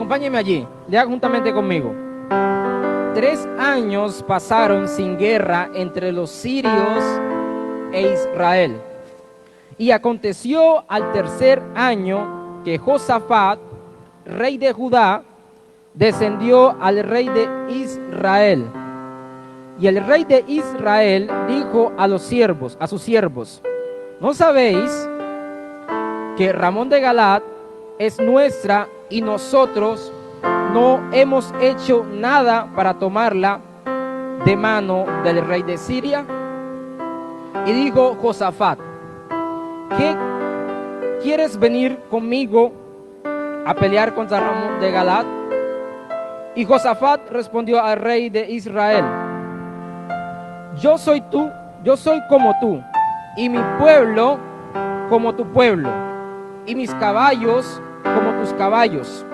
Acompáñenme allí, lea juntamente conmigo. 3 años pasaron sin guerra entre los sirios e Israel. Y aconteció al tercer año que Josafat, rey de Judá, descendió al rey de Israel. Y el rey de Israel dijo a sus siervos: ¿no sabéis que Ramón de Galaad es nuestra y nosotros no hemos hecho nada para tomarla de mano del rey de Siria? Y dijo Josafat: ¿qué quieres venir conmigo a pelear contra Ramón de Galaad? Y Josafat respondió al rey de Israel: yo soy como tú, y mi pueblo como tu pueblo, y mis caballos como tus caballos.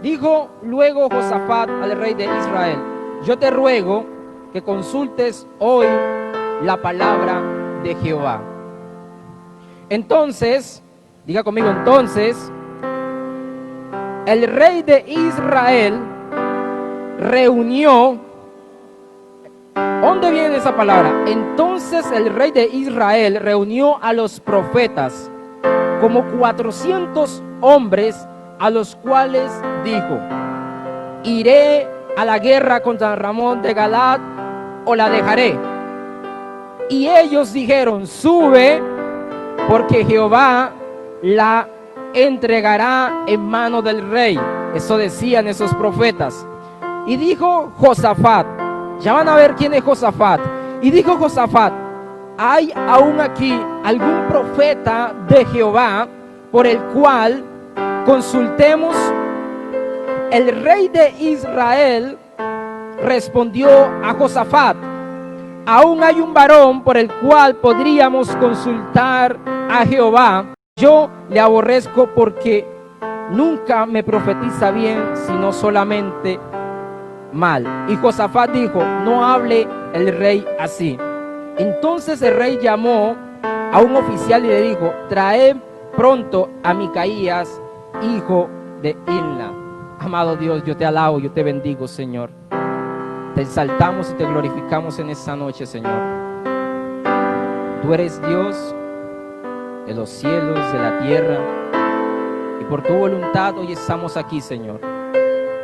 Dijo luego Josafat al rey de Israel: yo te ruego que consultes hoy la palabra de Jehová. Entonces, diga conmigo, entonces, el rey de Israel reunió. ¿Dónde viene esa palabra? Entonces el rey de Israel reunió a los profetas, como 400 hombres, a los cuales dijo: ¿iré a la guerra contra Ramón de Galaad o la dejaré? Y ellos dijeron: sube, porque Jehová la entregará en mano del rey. Eso decían esos profetas. Y dijo Josafat, ya van a ver quién es Josafat. Y dijo Josafat: ¿hay aún aquí algún profeta de Jehová por el cual consultemos? El rey de Israel respondió a Josafat: aún hay un varón por el cual podríamos consultar a Jehová. Yo le aborrezco porque nunca me profetiza bien, sino solamente mal. Y Josafat dijo: no hable el rey así. Entonces el rey llamó a un oficial y le dijo: trae pronto a Micaías, hijo de Imla. Amado Dios, yo te alabo, yo te bendigo, Señor. Te exaltamos y te glorificamos en esta noche, Señor. Tú eres Dios de los cielos, de la tierra, y por tu voluntad hoy estamos aquí, Señor.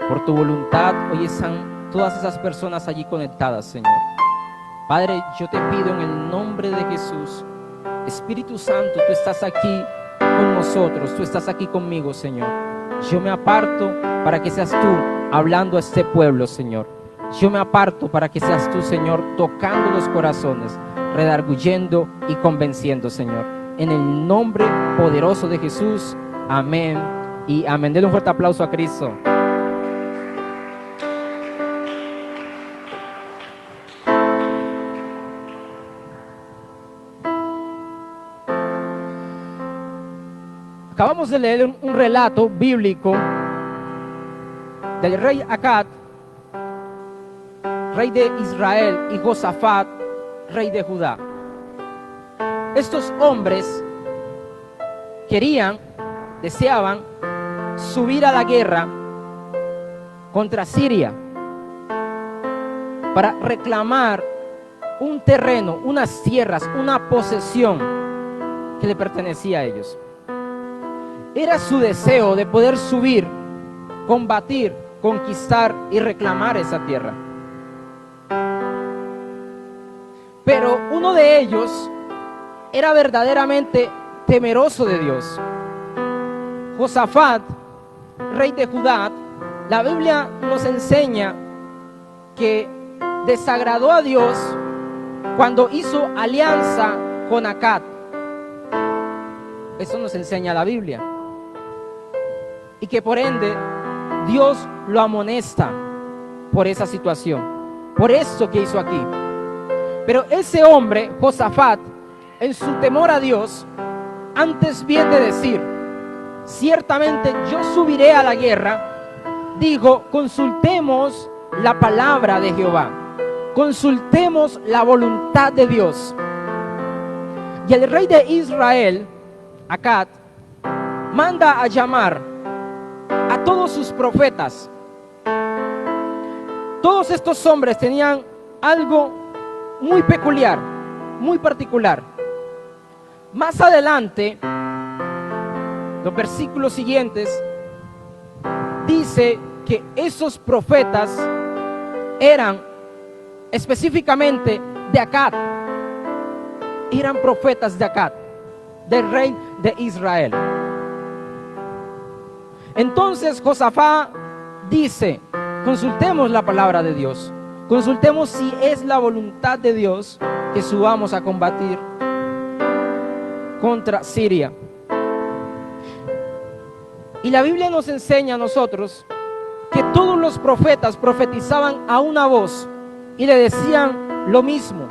Por tu voluntad hoy están todas esas personas allí conectadas, Señor. Padre, yo te pido en el nombre de Jesús, Espíritu Santo, tú estás aquí con nosotros, tú estás aquí conmigo, Señor. Yo me aparto para que seas tú hablando a este pueblo, Señor. Yo me aparto para que seas tú, Señor, tocando los corazones, redarguyendo y convenciendo, Señor. En el nombre poderoso de Jesús, amén y amén. Denle un fuerte aplauso a Cristo. Acabamos de leer un relato bíblico del rey Acab, rey de Israel, y Josafat, rey de Judá. Estos hombres deseaban subir a la guerra contra Siria para reclamar un terreno, unas tierras, una posesión que le pertenecía a ellos. Era su deseo de poder subir, combatir, conquistar y reclamar esa tierra. Pero uno de ellos era verdaderamente temeroso de Dios. Josafat, rey de Judá, la Biblia nos enseña que desagradó a Dios cuando hizo alianza con Acab. Eso nos enseña la Biblia. Y que por ende Dios lo amonesta por esa situación, por eso que hizo aquí. Pero ese hombre, Josafat, en su temor a Dios, antes bien de decir: ciertamente yo subiré a la guerra, dijo: consultemos la palabra de Jehová, consultemos la voluntad de Dios. Y el rey de Israel, Acab, manda a llamar a a todos sus profetas. Todos estos hombres tenían algo muy peculiar, muy particular. Más adelante, los versículos siguientes, dice que esos profetas eran específicamente de Acab. Eran profetas de Acab, del rey de Israel. Entonces Josafat dice: consultemos la palabra de Dios, consultemos si es la voluntad de Dios que subamos a combatir contra Siria. Y la Biblia nos enseña a nosotros que todos los profetas profetizaban a una voz y le decían lo mismo: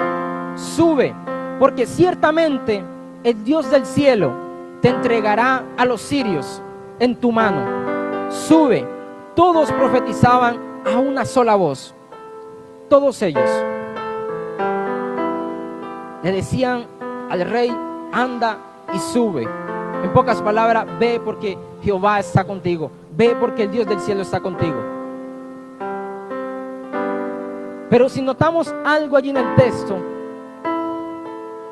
sube, porque ciertamente el Dios del cielo te entregará a los sirios en tu mano. Sube. Todos profetizaban a una sola voz. Todos ellos le decían al rey: anda y sube. En pocas palabras, ve porque Jehová está contigo. Ve porque el Dios del cielo está contigo. Pero si notamos algo allí en el texto,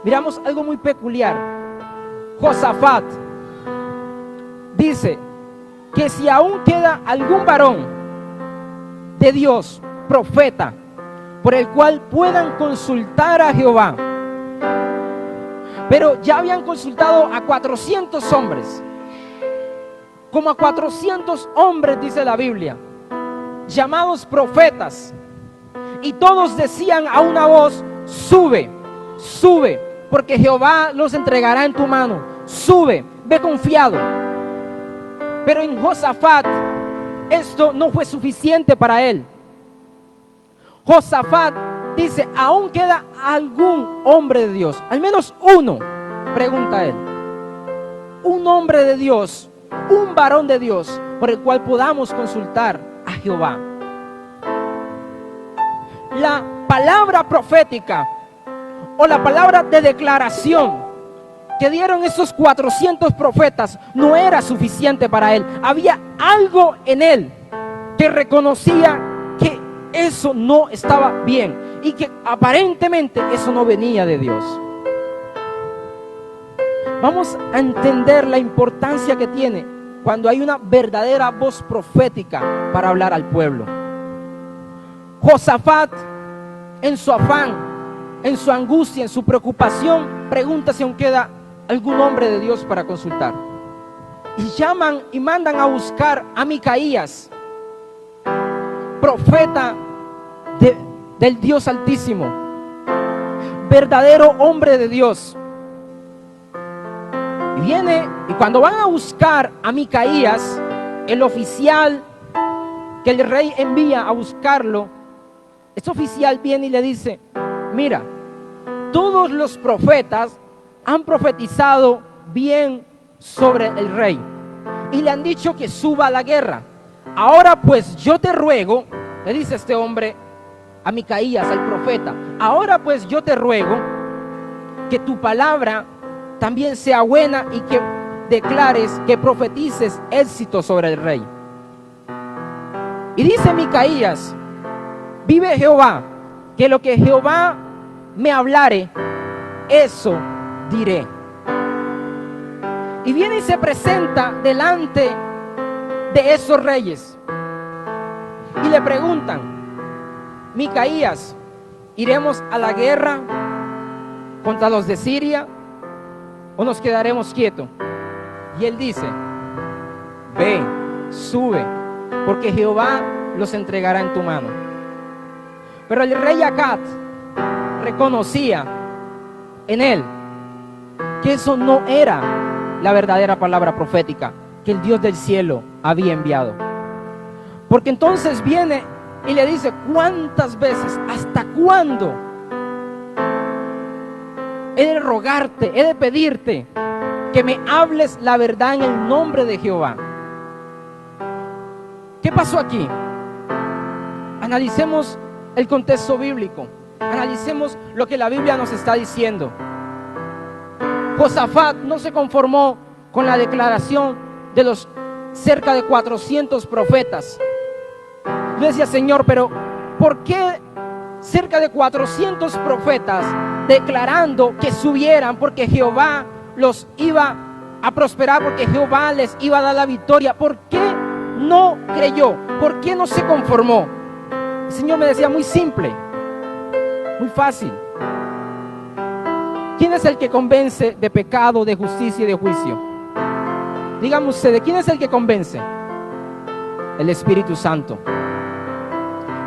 miramos algo muy peculiar. Josafat dice que si aún queda algún varón de Dios, profeta, por el cual puedan consultar a Jehová. Pero ya habían consultado a 400 hombres. Como a 400 hombres, dice la Biblia, llamados profetas. Y todos decían a una voz: sube, sube, porque Jehová los entregará en tu mano. Sube, ve confiado. Pero en Josafat esto no fue suficiente para él. Josafat dice: aún queda algún hombre de Dios, al menos uno, pregunta él, un hombre de Dios, un varón de Dios, por el cual podamos consultar a Jehová. La palabra profética o la palabra de declaración que dieron esos 400 profetas no era suficiente para él. Había algo en él que reconocía que eso no estaba bien y que aparentemente eso no venía de Dios. Vamos a entender la importancia que tiene cuando hay una verdadera voz profética para hablar al pueblo. Josafat, en su afán, en su angustia, en su preocupación, pregunta si aún queda algún hombre de Dios para consultar. Y llaman y mandan a buscar a Micaías, profeta del Dios Altísimo, verdadero hombre de Dios. Y viene, y cuando van a buscar a Micaías, el oficial que el rey envía a buscarlo, este oficial viene y le dice: mira, todos los profetas han profetizado bien sobre el rey y le han dicho que suba a la guerra. Ahora pues yo te ruego, le dice este hombre a Micaías, al profeta, ahora pues yo te ruego que tu palabra también sea buena y que declares, que profetices éxito sobre el rey. Y dice Micaías: vive Jehová, que lo que Jehová me hablare, eso diré. Y viene y se presenta delante de esos reyes y le preguntan: Micaías, ¿iremos a la guerra contra los de Siria o nos quedaremos quietos? Y él dice: ve, sube, porque Jehová los entregará en tu mano. Pero el rey Acab reconocía en él que eso no era la verdadera palabra profética que el Dios del cielo había enviado. Porque entonces viene y le dice: ¿cuántas veces, hasta cuándo he de rogarte, he de pedirte que me hables la verdad en el nombre de Jehová? ¿Qué pasó aquí? Analicemos el contexto bíblico, analicemos lo que la Biblia nos está diciendo. Josafat no se conformó con la declaración de los cerca de 400 profetas. Yo decía, Señor, pero ¿por qué cerca de 400 profetas declarando que subieran porque Jehová los iba a prosperar, porque Jehová les iba a dar la victoria? ¿Por qué no creyó? ¿Por qué no se conformó? El Señor me decía, muy simple, muy fácil. ¿Quién es el que convence de pecado, de justicia y de juicio? Díganme ustedes, ¿quién es el que convence? El Espíritu Santo.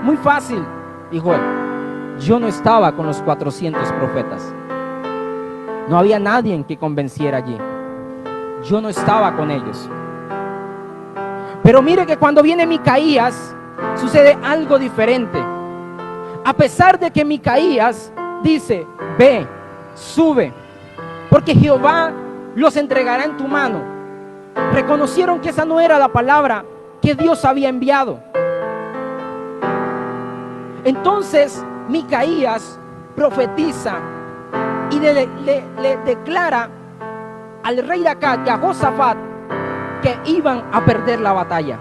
Muy fácil, dijo él. Yo no estaba con los 400 profetas. No había nadie que convenciera allí. Yo no estaba con ellos. Pero mire que cuando viene Micaías, sucede algo diferente. A pesar de que Micaías dice, ve, sube, porque Jehová los entregará en tu mano. Reconocieron que esa no era la palabra que Dios había enviado. Entonces Micaías profetiza y le declara al rey de Acab y a Josafat que iban a perder la batalla.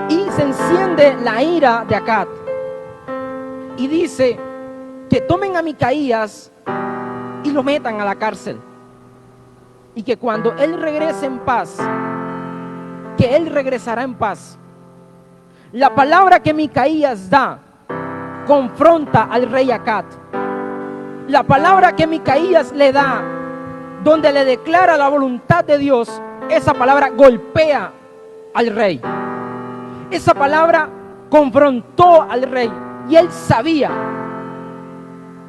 Y se enciende la ira de Acab y dice que tomen a Micaías y lo metan a la cárcel, y que cuando él regrese en paz, que él regresará en paz. La palabra que Micaías da confronta al rey Acab. La palabra que Micaías le da, donde le declara la voluntad de Dios, esa palabra golpea al rey. Esa palabra confrontó al rey y él sabía.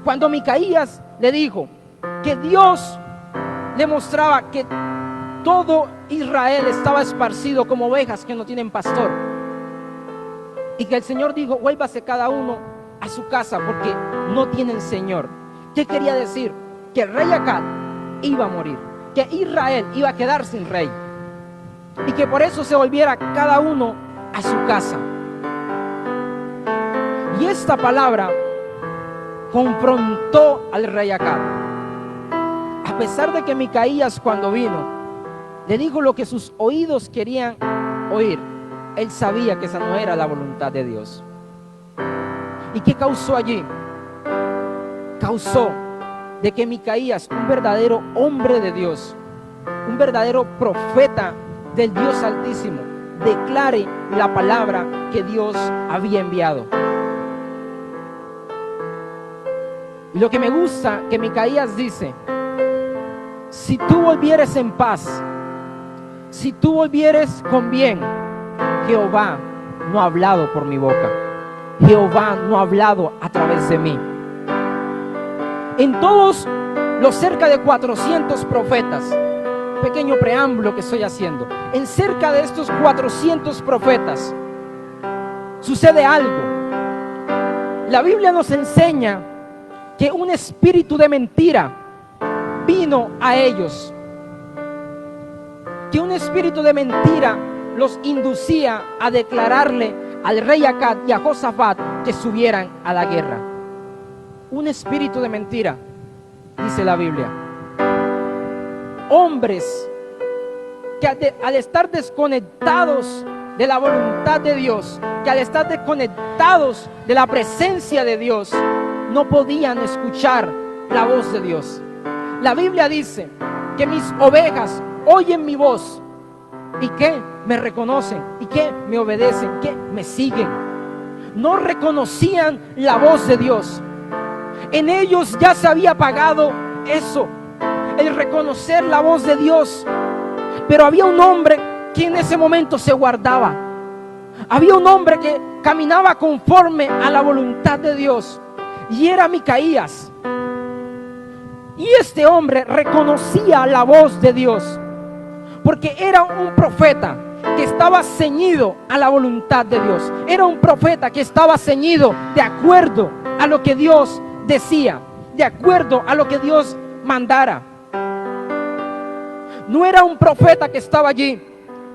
Cuando Micaías le dijo que Dios le mostraba que todo Israel estaba esparcido como ovejas que no tienen pastor, y que el Señor dijo, vuélvase cada uno a su casa porque no tienen Señor. ¿Qué quería decir? Que el rey Acab iba a morir, que Israel iba a quedar sin rey, y que por eso se volviera cada uno a su casa. Y esta palabra confrontó al rey Acab. A pesar de que Micaías, cuando vino, le dijo lo que sus oídos querían oír, él sabía que esa no era la voluntad de Dios. ¿Y qué causó allí? Causó de que Micaías, un verdadero hombre de Dios, un verdadero profeta del Dios Altísimo, declare la palabra que Dios había enviado. Y lo que me gusta que Micaías dice, si tú volvieres en paz, si tú volvieres con bien, Jehová no ha hablado por mi boca, Jehová no ha hablado a través de mí. En todos los cerca de 400 profetas, pequeño preámbulo que estoy haciendo, en cerca de estos 400 profetas sucede algo. La Biblia nos enseña que un espíritu de mentira vino a ellos, que un espíritu de mentira los inducía a declararle al rey Acab y a Josafat que subieran a la guerra. Un espíritu de mentira, dice la Biblia. Hombres que al estar desconectados de la voluntad de Dios, que al estar desconectados de la presencia de Dios, no podían escuchar la voz de Dios. La Biblia dice que mis ovejas oyen mi voz y que me reconocen y que me obedecen, que me siguen. No reconocían la voz de Dios. En ellos ya se había apagado eso, el reconocer la voz de Dios. Pero había un hombre que en ese momento se guardaba. Había un hombre que caminaba conforme a la voluntad de Dios, y era Micaías. Y este hombre reconocía la voz de Dios, porque era un profeta que estaba ceñido a la voluntad de Dios. Era un profeta que estaba ceñido de acuerdo a lo que Dios decía, de acuerdo a lo que Dios mandara. No era un profeta que estaba allí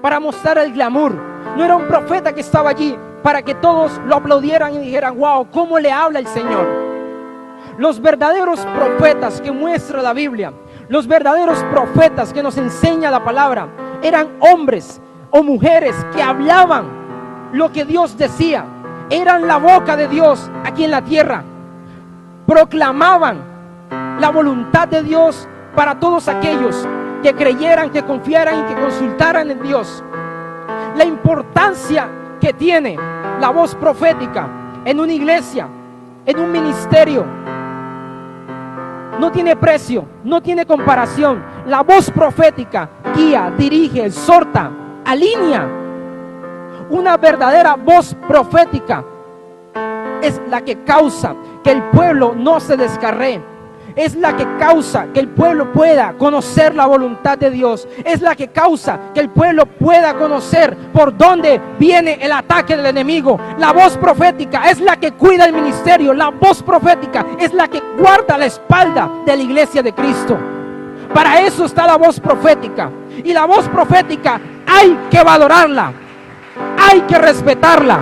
para mostrar el glamour. No era un profeta que estaba allí para que todos lo aplaudieran y dijeran, wow, ¿cómo le habla el Señor? Los verdaderos profetas que muestra la Biblia, Los verdaderos profetas que nos enseña la palabra eran hombres o mujeres que hablaban lo que Dios decía. Eran la boca de Dios aquí en la tierra. Proclamaban la voluntad de Dios para todos aquellos que creyeran, que confiaran y que consultaran en Dios. La importancia que tiene la voz profética en una iglesia, en un ministerio, no tiene precio, no tiene comparación. La voz profética guía, dirige, exhorta, alinea. Una verdadera voz profética es la que causa que el pueblo no se descarríe. Es la que causa que el pueblo pueda conocer la voluntad de Dios. Es la que causa que el pueblo pueda conocer por dónde viene el ataque del enemigo. La voz profética es la que cuida el ministerio. La voz profética es la que guarda la espalda de la iglesia de Cristo. Para eso está la voz profética. Y la voz profética hay que valorarla. Hay que respetarla.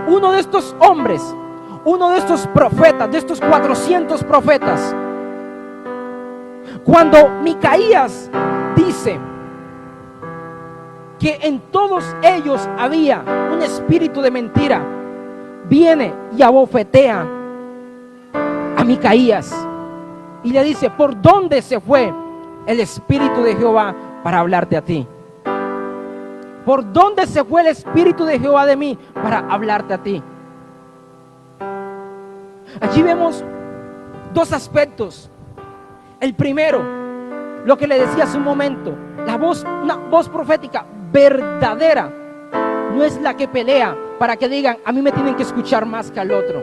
Uno de estos hombres, uno de estos profetas, de estos 400 profetas, cuando Micaías dice que en todos ellos había un espíritu de mentira, viene y abofetea a Micaías y le dice: ¿por dónde se fue el espíritu de Jehová para hablarte a ti? ¿Por dónde se fue el espíritu de Jehová de mí para hablarte a ti? Allí vemos dos aspectos. El primero, lo que le decía hace un momento, la voz, una voz profética verdadera, no es la que pelea para que digan: a mí me tienen que escuchar más que al otro.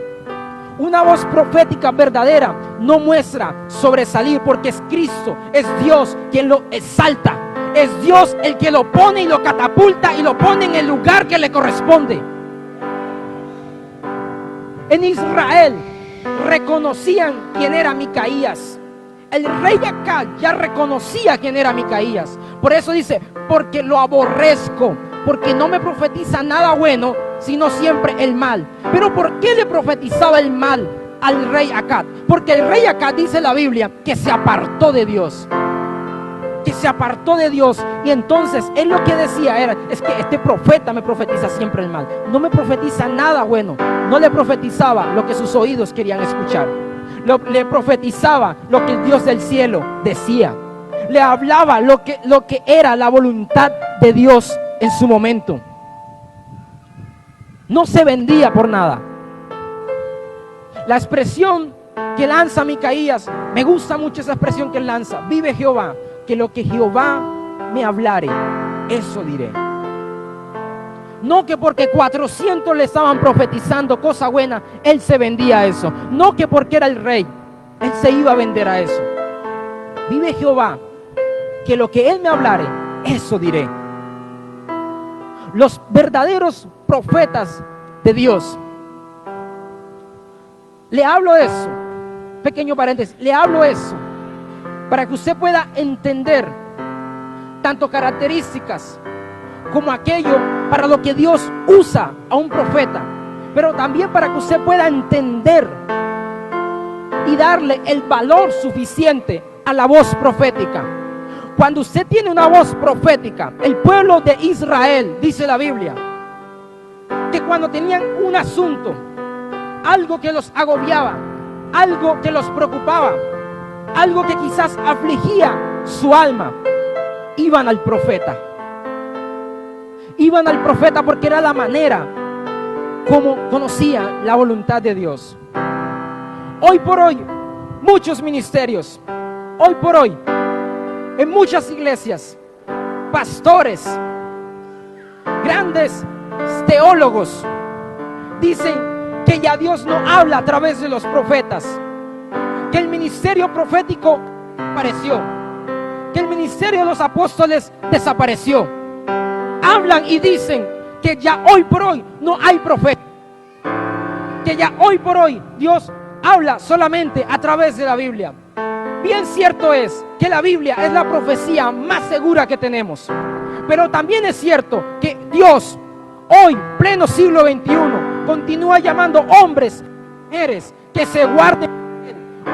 Una voz profética verdadera no muestra sobresalir, porque es Cristo, es Dios quien lo exalta. Es Dios el que lo pone y lo catapulta y lo pone en el lugar que le corresponde. En Israel reconocían quién era Micaías. El rey Acab ya reconocía quién era Micaías. Por eso dice: porque lo aborrezco, porque no me profetiza nada bueno, sino siempre el mal. Pero ¿por qué le profetizaba el mal al rey Acab? Porque el rey Acab, dice la Biblia, que se apartó de Dios. Que se apartó de Dios. Y entonces él lo que decía era: es que este profeta me profetiza siempre el mal, no me profetiza nada bueno. No le profetizaba lo que sus oídos querían escuchar. Le profetizaba lo que el Dios del cielo decía. Le hablaba lo que era la voluntad de Dios en su momento. No se vendía por nada. La expresión que lanza Micaías, me gusta mucho esa expresión que él lanza: vive Jehová, que lo que Jehová me hablare, eso diré. No que porque 400 le estaban profetizando cosa buena, él se vendía a eso. No que porque era el rey, él se iba a vender a eso. Vive Jehová, que lo que él me hablare, eso diré. Los verdaderos profetas de Dios, le hablo de eso, pequeño paréntesis, le hablo eso para que usted pueda entender tanto características como aquello para lo que Dios usa a un profeta, pero también para que usted pueda entender y darle el valor suficiente a la voz profética. Cuando usted tiene una voz profética, el pueblo de Israel, dice la Biblia, que cuando tenían un asunto, algo que los agobiaba, algo que los preocupaba, algo que quizás afligía su alma, iban al profeta. Iban al profeta porque era la manera como conocían la voluntad de Dios. Hoy por hoy, muchos ministerios, hoy por hoy, en muchas iglesias, pastores, grandes teólogos, dicen que ya Dios no habla a través de los profetas, que el ministerio profético desapareció, que el ministerio de los apóstoles desapareció. Hablan y dicen que ya hoy por hoy no hay profeta, que ya hoy por hoy Dios habla solamente a través de la Biblia. Bien cierto es que la Biblia es la profecía más segura que tenemos, pero también es cierto que Dios hoy, pleno siglo XXI, continúa llamando hombres mujeres que se guarden,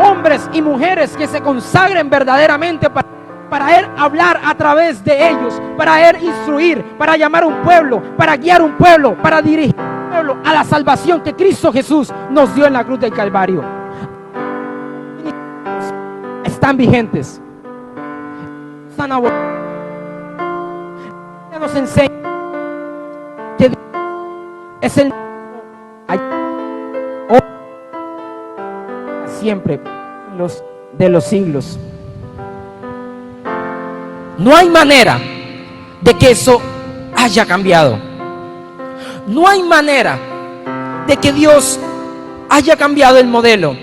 hombres y mujeres que se consagren verdaderamente para él hablar a través de ellos, para él instruir, para llamar a un pueblo, para guiar un pueblo, para dirigir un pueblo a la salvación que Cristo Jesús nos dio en la cruz del Calvario. Están vigentes, están abortados. Nos enseña que Dios es el siempre de los siglos. No hay manera de que eso haya cambiado. No hay manera de que Dios haya cambiado el modelo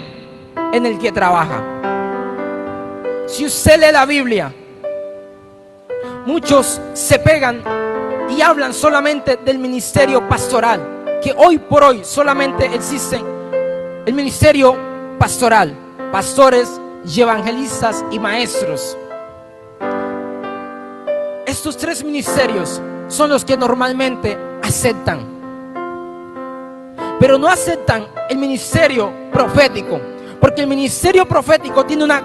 en el que trabaja. Si usted lee la Biblia, muchos se pegan y hablan solamente del ministerio pastoral, que hoy por hoy solamente existe el ministerio pastoral, pastores y evangelistas y maestros. Estos tres ministerios son los que normalmente aceptan, pero no aceptan el ministerio profético, porque el ministerio profético tiene una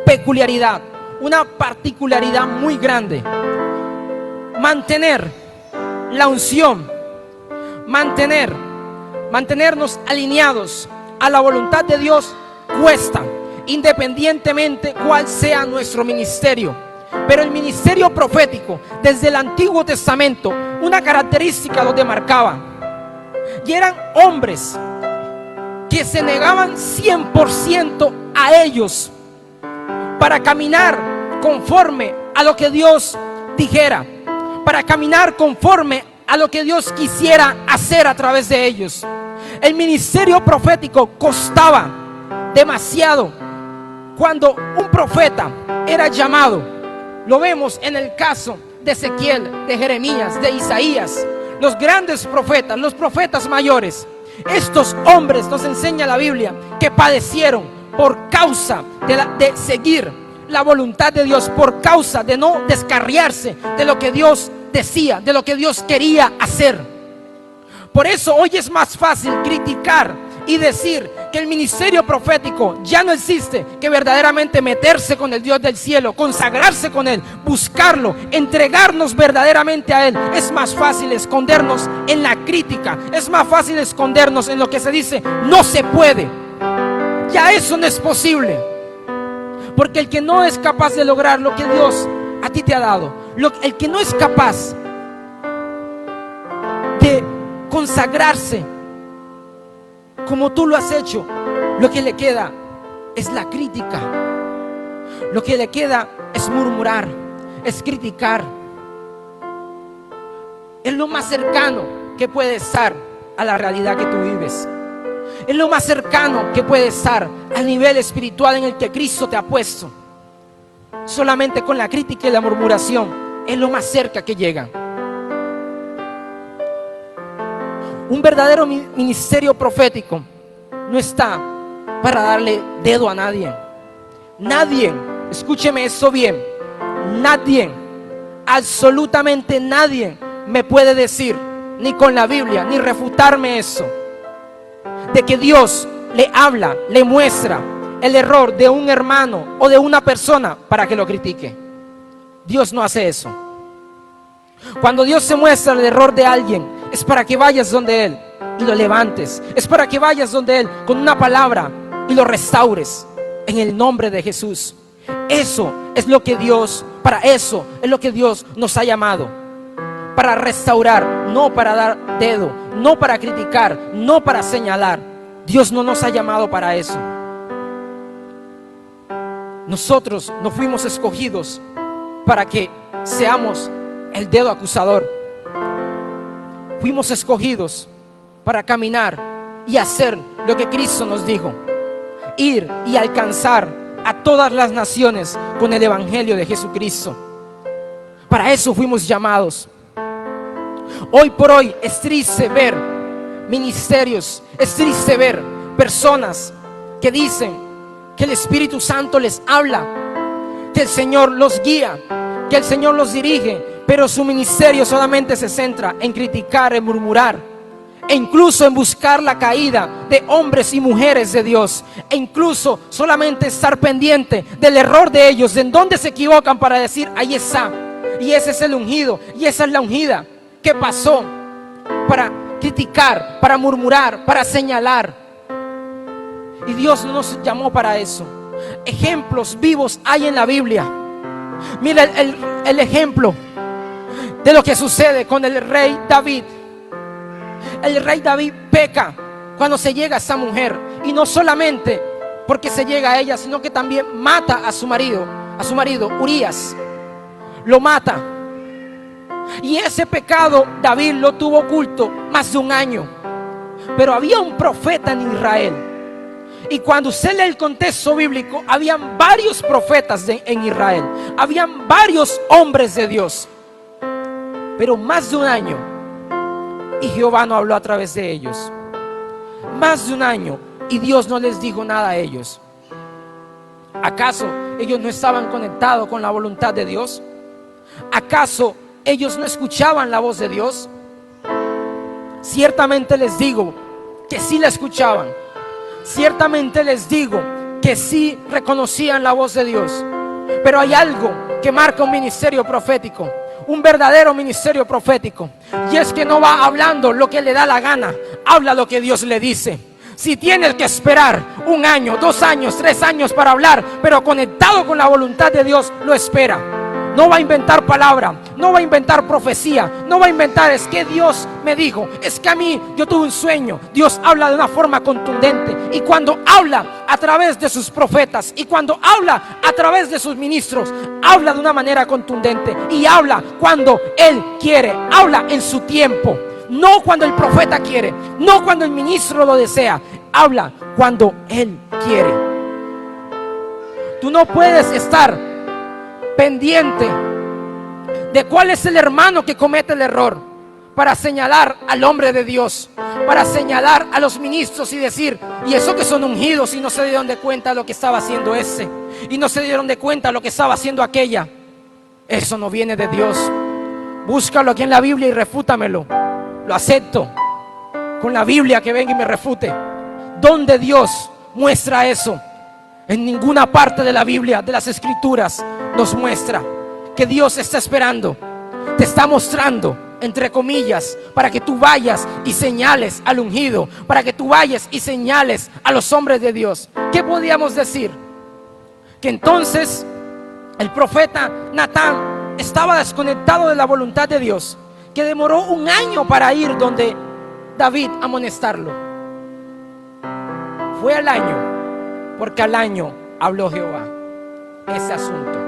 peculiaridad, una particularidad muy grande. Mantener la unción, mantenernos alineados a la voluntad de Dios cuesta, independientemente cuál sea nuestro ministerio. Pero el ministerio profético, desde el Antiguo Testamento, una característica lo demarcaba, y eran hombres que se negaban 100% a ellos para caminar conforme a lo que Dios dijera, para caminar conforme a lo que Dios quisiera hacer a través de ellos. El ministerio profético costaba demasiado. Cuando un profeta era llamado, lo vemos en el caso de Ezequiel, de Jeremías, de Isaías, los grandes profetas, los profetas mayores. Estos hombres, nos enseña la Biblia, que padecieron por causa de seguir la voluntad de Dios, por causa de no descarriarse de lo que Dios decía, de lo que Dios quería hacer. Por eso hoy es más fácil criticar y decir que el ministerio profético ya no existe, que verdaderamente meterse con el Dios del cielo, consagrarse con Él, buscarlo, entregarnos verdaderamente a Él. Es más fácil escondernos en la crítica, es más fácil escondernos en lo que se dice no se puede. Ya eso no es posible, porque el que no es capaz de lograr lo que Dios a ti te ha dado, el que no es capaz de consagrarse como tú lo has hecho, lo que le queda es la crítica, lo que le queda es murmurar, es criticar. Es lo más cercano que puede estar a la realidad que tú vives. Es lo más cercano que puede estar al nivel espiritual en el que Cristo te ha puesto. Solamente con la crítica y la murmuración es lo más cerca que llega. Un verdadero ministerio profético no está para darle dedo a nadie. Nadie, escúcheme eso bien, nadie, absolutamente nadie me puede decir, ni con la Biblia, ni refutarme eso, de que Dios le habla, le muestra el error de un hermano o de una persona para que lo critique. Dios no hace eso. Cuando Dios se muestra el error de alguien, es para que vayas donde Él y lo levantes. Es para que vayas donde Él con una palabra y lo restaures en el nombre de Jesús. Eso es lo que Dios, para eso es lo que Dios nos ha llamado. Para restaurar, no para dar dedo, no para criticar, no para señalar. Dios no nos ha llamado para eso. Nosotros no fuimos escogidos para que seamos el dedo acusador. Fuimos escogidos para caminar y hacer lo que Cristo nos dijo: ir y alcanzar a todas las naciones con el evangelio de Jesucristo. Para eso fuimos llamados. Hoy por hoy es triste ver ministerios, es triste ver personas que dicen que el Espíritu Santo les habla, que el Señor los guía, que el Señor los dirige, pero su ministerio solamente se centra en criticar, en murmurar, e incluso en buscar la caída de hombres y mujeres de Dios, e incluso solamente estar pendiente del error de ellos, de en dónde se equivocan, para decir, ahí está, y ese es el ungido, y esa es la ungida. ¿Qué pasó? Para criticar, para murmurar, para señalar. Y Dios no nos llamó para eso. Ejemplos vivos hay en la Biblia. Mira el ejemplo de lo que sucede con el rey David. El rey David peca cuando se llega a esa mujer, y no solamente porque se llega a ella, sino que también mata a su marido, Urías. Lo mata. Y ese pecado David lo tuvo oculto más de un año. Pero había un profeta en Israel, y cuando usted lee el contexto bíblico, habían varios profetas en Israel, habían varios hombres de Dios, pero más de un año, y Jehová no habló a través de ellos. Más de un año, y Dios no les dijo nada a ellos. ¿Acaso ellos no estaban conectados con la voluntad de Dios? ¿Acaso ellos no escuchaban la voz de Dios? Ciertamente les digo que sí la escuchaban. Ciertamente les digo que sí reconocían la voz de Dios. Pero hay algo que marca un ministerio profético, un verdadero ministerio profético, y es que no va hablando lo que le da la gana, habla lo que Dios le dice. Si tienes que esperar 1 año, 2 años, 3 años para hablar, pero conectado con la voluntad de Dios, lo espera. No va a inventar palabra, no va a inventar profecía, no va a inventar, es que Dios me dijo, es que a mí, yo tuve un sueño. Dios habla de una forma contundente, y cuando habla a través de sus profetas, y cuando habla a través de sus ministros, habla de una manera contundente, y habla cuando Él quiere, habla en su tiempo, no cuando el profeta quiere, no cuando el ministro lo desea, habla cuando Él quiere. Tú no puedes estar pendiente de cuál es el hermano que comete el error para señalar al hombre de Dios, para señalar a los ministros y decir, y eso que son ungidos, y no se dieron de cuenta lo que estaba haciendo ese, y no se dieron de cuenta lo que estaba haciendo aquella. Eso no viene de Dios. Búscalo aquí en la Biblia y refútamelo. Lo acepto con la Biblia, que venga y me refute. ¿Dónde Dios muestra eso? En ninguna parte de la Biblia, de las Escrituras, nos muestra que Dios está esperando. Te está mostrando, entre comillas, para que tú vayas y señales al ungido, para que tú vayas y señales a los hombres de Dios. ¿Qué podíamos decir? Que entonces el profeta Natán estaba desconectado de la voluntad de Dios, que demoró 1 año para ir donde David a amonestarlo. Fue al año, porque al año habló Jehová ese asunto.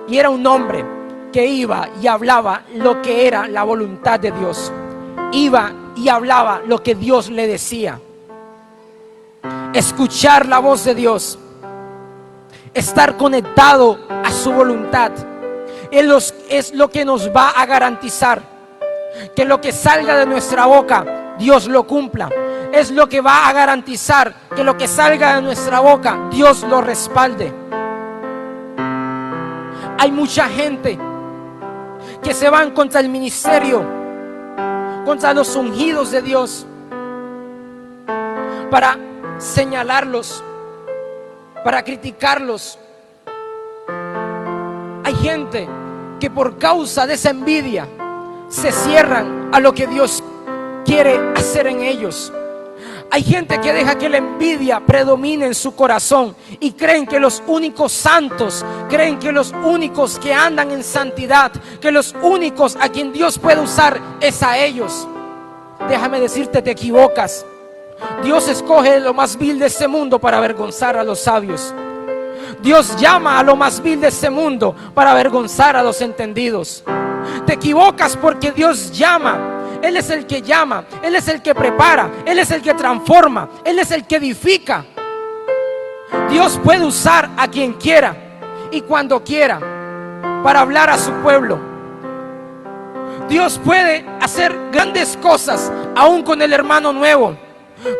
Y era un hombre que iba y hablaba lo que era la voluntad de Dios. Iba y hablaba lo que Dios le decía. Escuchar la voz de Dios, estar conectado a su voluntad, es lo que nos va a garantizar que lo que salga de nuestra boca, Dios lo cumpla. Es lo que va a garantizar que lo que salga de nuestra boca, Dios lo respalde. Hay mucha gente que se van contra el ministerio, contra los ungidos de Dios, para señalarlos, para criticarlos. Hay gente que por causa de esa envidia se cierran a lo que Dios quiere hacer en ellos. Hay gente que deja que la envidia predomine en su corazón y creen que los únicos santos, creen que los únicos que andan en santidad, que los únicos a quien Dios puede usar es a ellos. Déjame decirte, te equivocas. Dios escoge lo más vil de este mundo para avergonzar a los sabios. Dios llama a lo más vil de este mundo para avergonzar a los entendidos. Te equivocas porque Dios llama. Él es el que llama, Él es el que prepara, Él es el que transforma, Él es el que edifica. Dios puede usar a quien quiera y cuando quiera para hablar a su pueblo. Dios puede hacer grandes cosas aún con el hermano nuevo.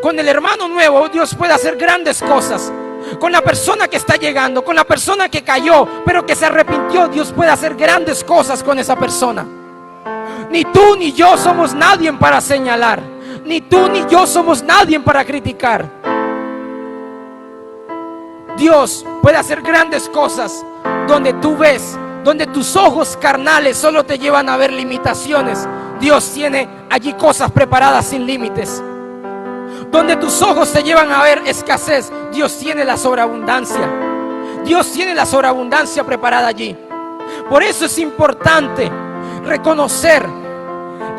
Con el hermano nuevo Dios puede hacer grandes cosas. Con la persona que está llegando, con la persona que cayó pero que se arrepintió, Dios puede hacer grandes cosas con esa persona. Ni tú ni yo somos nadie para señalar. Ni tú ni yo somos nadie para criticar. Dios puede hacer grandes cosas donde tú ves, donde tus ojos carnales solo te llevan a ver limitaciones. Dios tiene allí cosas preparadas sin límites. Donde tus ojos te llevan a ver escasez, Dios tiene la sobreabundancia. Dios tiene la sobreabundancia preparada allí. Por eso es importante reconocer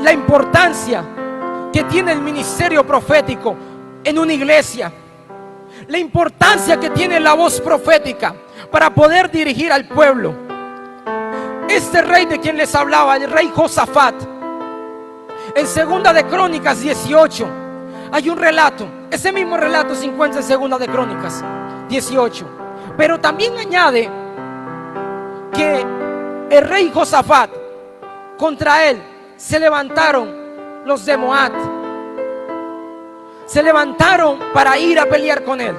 la importancia que tiene el ministerio profético en una iglesia. La importancia que tiene la voz profética para poder dirigir al pueblo. Este rey de quien les hablaba, el rey Josafat, en 2 de Crónicas 18 hay un relato. Ese mismo relato se encuentra en 2 de Crónicas 18. Pero también añade que el rey Josafat, contra él se levantaron los de Moab. Se levantaron para ir a pelear con él.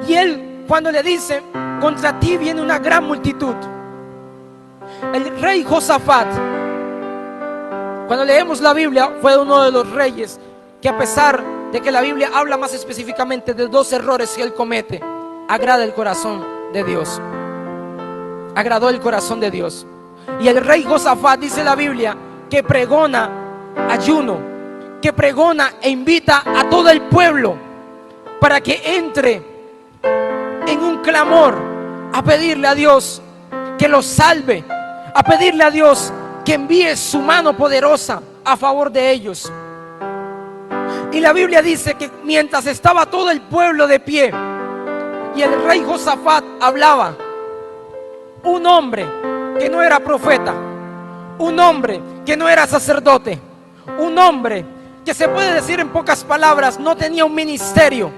Y él, cuando le dice: contra ti viene una gran multitud. El rey Josafat, cuando leemos la Biblia, fue uno de los reyes que, a pesar de que la Biblia habla más específicamente de 2 errores que él comete, agrada el corazón de Dios. Agradó el corazón de Dios. Y el rey Josafat, dice la Biblia, que pregona ayuno, que pregona e invita a todo el pueblo para que entre en un clamor a pedirle a Dios que los salve, a pedirle a Dios que envíe su mano poderosa a favor de ellos. Y la Biblia dice que mientras estaba todo el pueblo de pie y el rey Josafat hablaba, un hombre que no era profeta, un hombre que no era sacerdote, un hombre que, se puede decir en pocas palabras, no tenía un ministerio.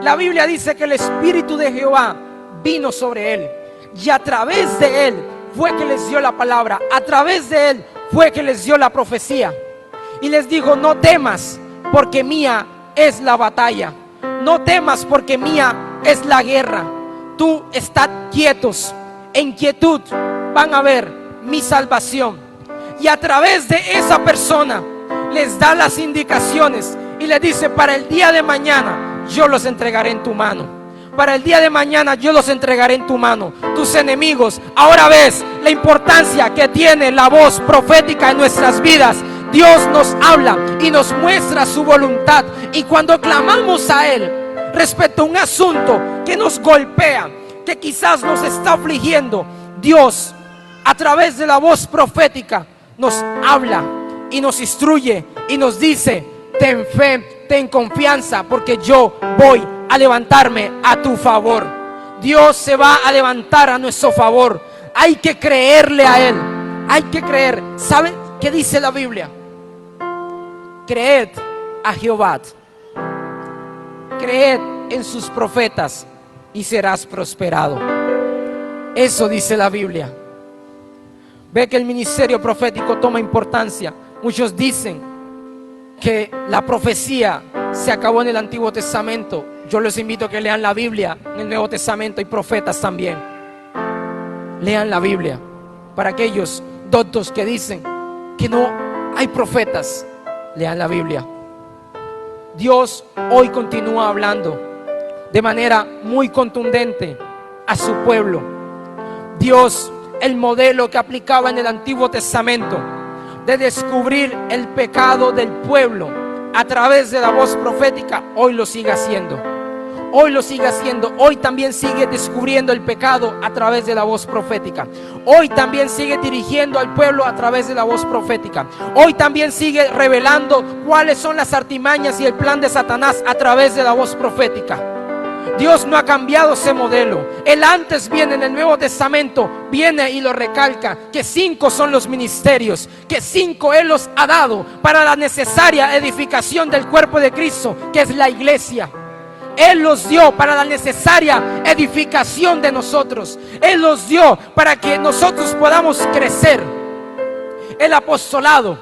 La Biblia dice que el Espíritu de Jehová vino sobre él, y a través de él fue que les dio la palabra, a través de él fue que les dio la profecía. Y les dijo: no temas, porque mía es la batalla. No temas, porque mía es la guerra. Tú estad quietos, en quietud van a ver mi salvación. Y a través de esa persona les da las indicaciones y les dice: para el día de mañana yo los entregaré en tu mano. Para el día de mañana yo los entregaré en tu mano, tus enemigos. Ahora ves la importancia que tiene la voz profética en nuestras vidas. Dios nos habla y nos muestra su voluntad. Y cuando clamamos a Él respecto a un asunto que nos golpea, que quizás nos está afligiendo, Dios, a través de la voz profética, nos habla y nos instruye y nos dice: ten fe, ten confianza, porque yo voy a levantarme a tu favor. Dios se va a levantar a nuestro favor. Hay que creerle a Él. Hay que creer. ¿Saben qué dice la Biblia? Creed a Jehová. Creed en sus profetas y serás prosperado. Eso dice la Biblia. Ve que el ministerio profético toma importancia. Muchos dicen que la profecía se acabó en el Antiguo Testamento. Yo les invito a que lean la Biblia. En el Nuevo Testamento hay profetas también. Lean la Biblia. Para aquellos doctos que dicen que no hay profetas, lean la Biblia. Dios hoy continúa hablando de manera muy contundente a su pueblo. Dios, el modelo que aplicaba en el Antiguo Testamento de descubrir el pecado del pueblo a través de la voz profética, hoy lo sigue haciendo. Hoy lo sigue haciendo. Hoy también sigue descubriendo el pecado a través de la voz profética. Hoy también sigue dirigiendo al pueblo a través de la voz profética. Hoy también sigue revelando cuáles son las artimañas y el plan de Satanás a través de la voz profética. Dios no ha cambiado ese modelo. Él antes viene en el Nuevo Testamento, viene y lo recalca, que 5 son los ministerios, que 5 Él los ha dado para la necesaria edificación del cuerpo de Cristo, que es la iglesia. Él los dio para la necesaria edificación de nosotros. Él los dio para que nosotros podamos crecer. El apostolado.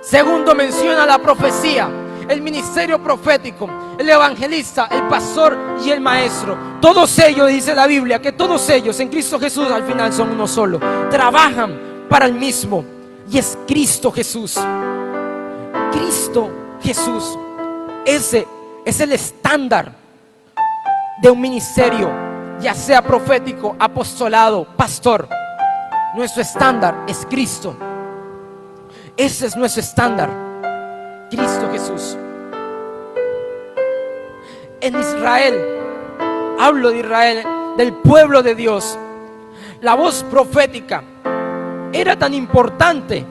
Segundo, menciona la profecía, el ministerio profético, el evangelista, el pastor y el maestro. Todos ellos, dice la Biblia, que todos ellos en Cristo Jesús al final son uno solo. Trabajan para el mismo, y es Cristo Jesús. Cristo Jesús. Ese es el estándar de un ministerio, ya sea profético, apostolado, pastor. Nuestro estándar es Cristo. Ese es nuestro estándar, Cristo Jesús. En Israel, hablo de Israel, del pueblo de Dios, la voz profética era tan importante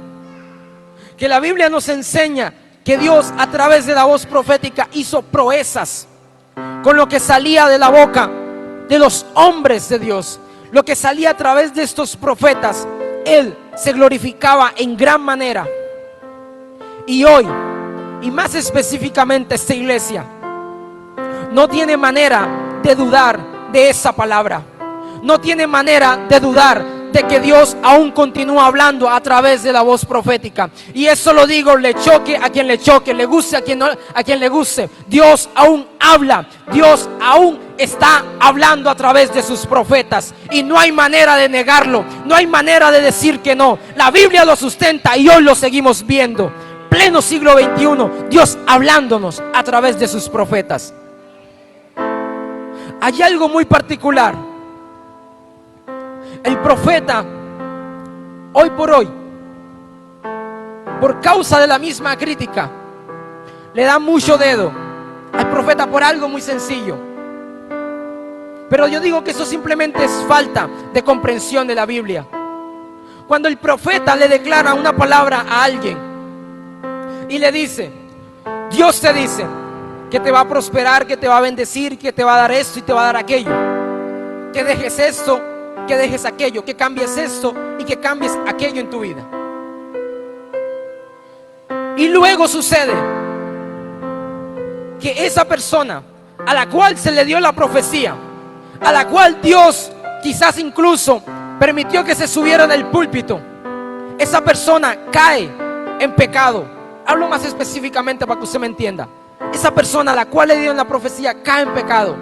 que la Biblia nos enseña que Dios, a través de la voz profética, hizo proezas con lo que salía de la boca de los hombres de Dios. Lo que salía a través de estos profetas, Él se glorificaba en gran manera. Y hoy, y más específicamente esta iglesia, no tiene manera de dudar de esa palabra. No tiene manera de dudar de que Dios aún continúa hablando a través de la voz profética. Y eso lo digo, le choque a quien le choque, le guste a quien le guste. Dios aún habla, Dios aún está hablando a través de sus profetas. Y no hay manera de negarlo, no hay manera de decir que no. La Biblia lo sustenta y hoy lo seguimos viendo. Pleno siglo XXI, Dios hablándonos a través de sus profetas. Hay algo muy particular. El profeta, hoy por hoy, por causa de la misma crítica, le da mucho dedo al profeta por algo muy sencillo. Pero yo digo que eso simplemente es falta de comprensión de la Biblia. Cuando el profeta le declara una palabra a alguien y le dice: Dios te dice que te va a prosperar, que te va a bendecir, que te va a dar esto y te va a dar aquello, que dejes esto, que dejes aquello, que cambies esto y que cambies aquello en tu vida. Y luego sucede que esa persona a la cual se le dio la profecía, a la cual Dios quizás incluso permitió que se subiera del púlpito, esa persona cae en pecado. Hablo más específicamente para que usted me entienda. Esa persona a la cual le dieron la profecía cae en pecado.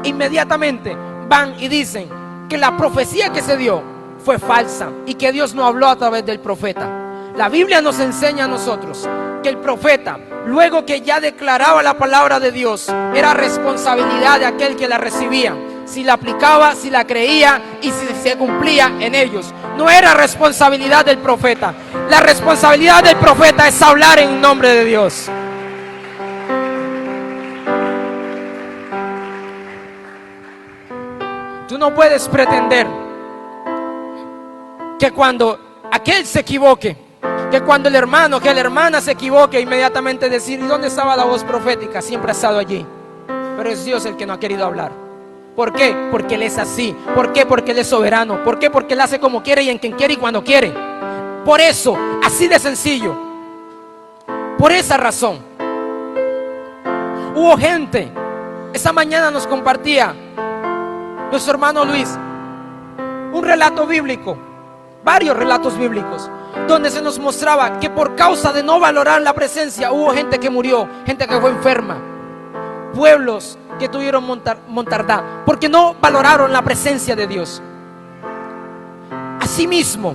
Inmediatamente van y dicen que la profecía que se dio fue falsa y que Dios no habló a través del profeta. La Biblia nos enseña a nosotros que el profeta, luego que ya declaraba la palabra de Dios, era responsabilidad de aquel que la recibía, si la aplicaba, si la creía y si se cumplía en ellos. No era responsabilidad del profeta. La responsabilidad del profeta es hablar en nombre de Dios. Tú no puedes pretender que cuando aquel se equivoque, que cuando el hermano, que la hermana se equivoque, inmediatamente decir: ¿y dónde estaba la voz profética? Siempre ha estado allí. Pero es Dios el que no ha querido hablar. ¿Por qué? Porque Él es así. ¿Por qué? Porque Él es soberano. ¿Por qué? Porque Él hace como quiere y en quien quiere y cuando quiere. Por eso, así de sencillo. Por esa razón, hubo gente, esta mañana nos compartía nuestro hermano Luis un relato bíblico, varios relatos bíblicos, donde se nos mostraba que por causa de no valorar la presencia, hubo gente que murió, gente que fue enferma, pueblos que tuvieron mortandad, porque no valoraron la presencia de Dios. Asimismo,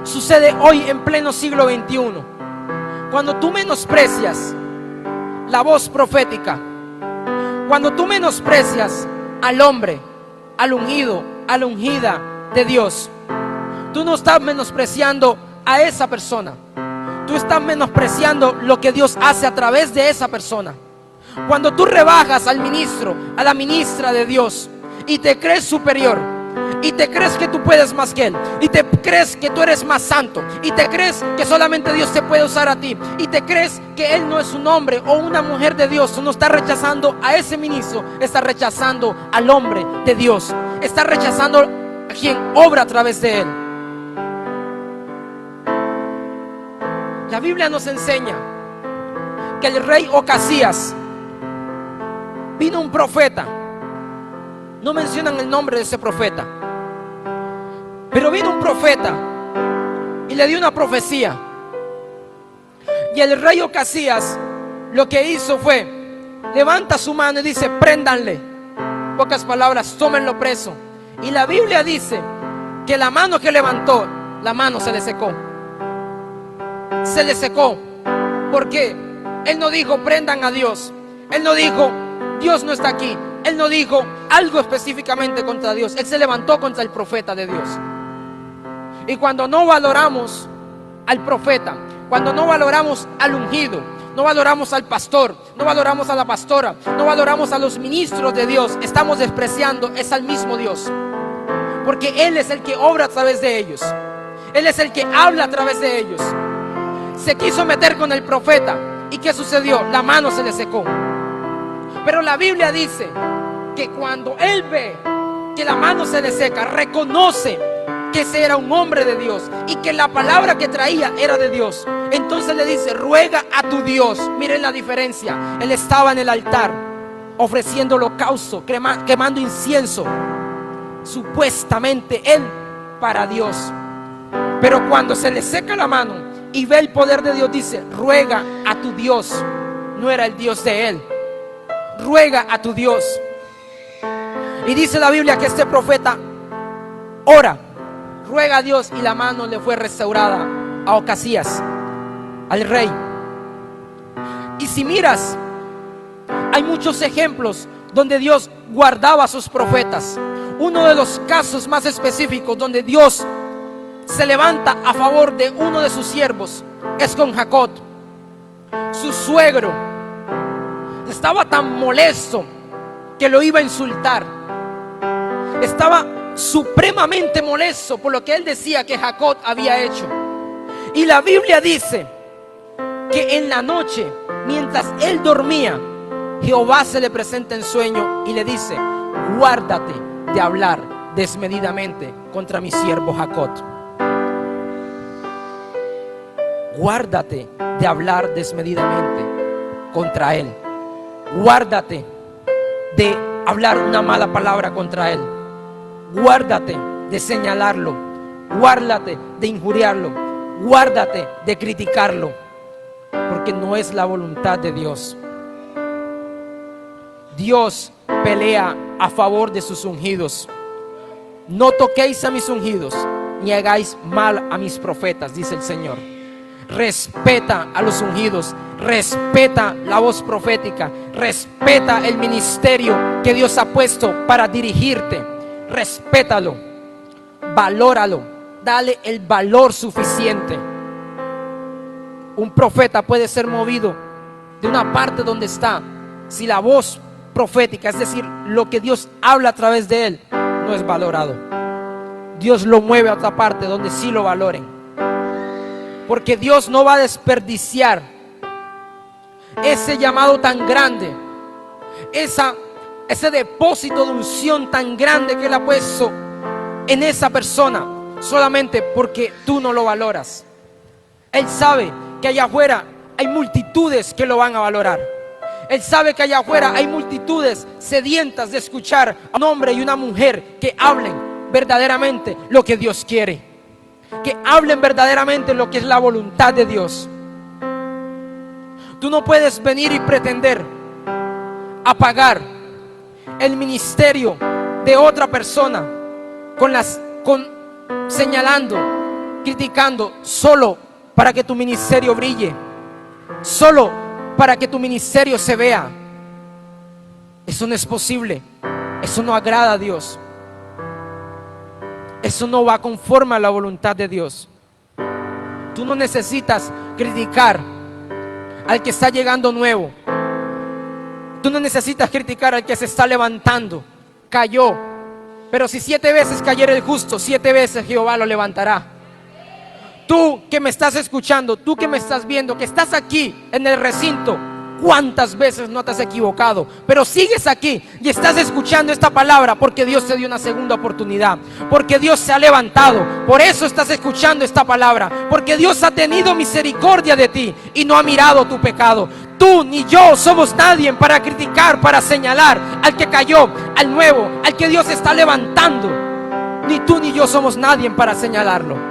sucede hoy en pleno siglo XXI, cuando tú menosprecias la voz profética, cuando tú menosprecias al hombre, al ungido, a la ungida de Dios. Tú no estás menospreciando a esa persona, tú estás menospreciando lo que Dios hace a través de esa persona. Cuando tú rebajas al ministro, a la ministra de Dios, y te crees superior, y te crees que tú puedes más que Él, y te crees que tú eres más santo, y te crees que solamente Dios te puede usar a ti, y te crees que Él no es un hombre o una mujer de Dios, tú no estás rechazando a ese ministro, estás rechazando al hombre de Dios, estás rechazando a quien obra a través de Él. La Biblia nos enseña que el rey Ocasías, vino un profeta, no mencionan el nombre de ese profeta, pero vino un profeta y le dio una profecía. Y el rey Ocasías lo que hizo fue, levanta su mano y dice: préndanle. En pocas palabras, tómenlo preso. Y la Biblia dice que la mano que levantó la mano se le secó. Se le secó. ¿Por qué? Él no dijo prendan a Dios. Él no dijo Dios no está aquí. Él no dijo algo específicamente contra Dios. Él se levantó contra el profeta de Dios. Y cuando no valoramos al profeta, cuando no valoramos al ungido, no valoramos al pastor, no valoramos a la pastora, no valoramos a los ministros de Dios, estamos despreciando es al mismo Dios. Porque Él es el que obra a través de ellos. Él es el que habla a través de ellos. Se quiso meter con el profeta. ¿Y qué sucedió? La mano se le secó. Pero la Biblia dice que cuando él ve que la mano se le seca, reconoce que ese era un hombre de Dios y que la palabra que traía era de Dios. Entonces le dice, ruega a tu Dios. Miren la diferencia. Él estaba en el altar ofreciendo holocausto, quemando incienso, supuestamente él para Dios. Pero cuando se le seca la mano y ve el poder de Dios, dice, ruega a tu Dios. No era el Dios de él. Ruega a tu Dios. Y dice la Biblia que este profeta ora, ruega a Dios, y la mano le fue restaurada a Ocasías, al rey. Y si miras, hay muchos ejemplos donde Dios guardaba a sus profetas. Uno de los casos más específicos donde Dios se levanta a favor de uno de sus siervos es con Jacob. Su suegro estaba tan molesto que lo iba a insultar. Estaba supremamente molesto por lo que él decía que Jacob había hecho. Y la Biblia dice que en la noche, mientras él dormía, Jehová se le presenta en sueño y le dice, guárdate de hablar desmedidamente contra mi siervo Jacob. Guárdate de hablar desmedidamente contra él. Guárdate de hablar una mala palabra contra él. Guárdate de señalarlo. Guárdate de injuriarlo. Guárdate de criticarlo. Porque no es la voluntad de Dios. Dios pelea a favor de sus ungidos. No toquéis a mis ungidos, ni hagáis mal a mis profetas, dice el Señor. Respeta a los ungidos, respeta la voz profética, respeta el ministerio que Dios ha puesto para dirigirte. Respétalo, valóralo, dale el valor suficiente. Un profeta puede ser movido de una parte donde está si la voz profética, es decir, lo que Dios habla a través de él, no es valorado. Dios lo mueve a otra parte donde sí lo valoren. Porque Dios no va a desperdiciar ese llamado tan grande, ese depósito de unción tan grande que Él ha puesto en esa persona, solamente porque tú no lo valoras. Él sabe que allá afuera hay multitudes que lo van a valorar. Él sabe que allá afuera hay multitudes sedientas de escuchar a un hombre y una mujer que hablen verdaderamente lo que Dios quiere, que hablen verdaderamente lo que es la voluntad de Dios. Tú no puedes venir y pretender apagar el ministerio de otra persona con señalando, criticando, solo para que tu ministerio brille, solo para que tu ministerio se vea. Eso no es posible. Eso no agrada a Dios. Eso no va conforme a la voluntad de Dios. Tú no necesitas criticar al que está llegando nuevo. Tú no necesitas criticar al que se está levantando. Cayó, pero si 7 veces cayera el justo, 7 veces Jehová lo levantará. Tú que me estás escuchando, tú que me estás viendo, que estás aquí en el recinto, ¿cuántas veces no te has equivocado? Pero sigues aquí y estás escuchando esta palabra porque Dios te dio una segunda oportunidad, porque Dios se ha levantado. Por eso estás escuchando esta palabra, porque Dios ha tenido misericordia de ti y no ha mirado tu pecado. Tú ni yo somos nadie para criticar, para señalar al que cayó, al nuevo, al que Dios está levantando. Ni tú ni yo somos nadie para señalarlo.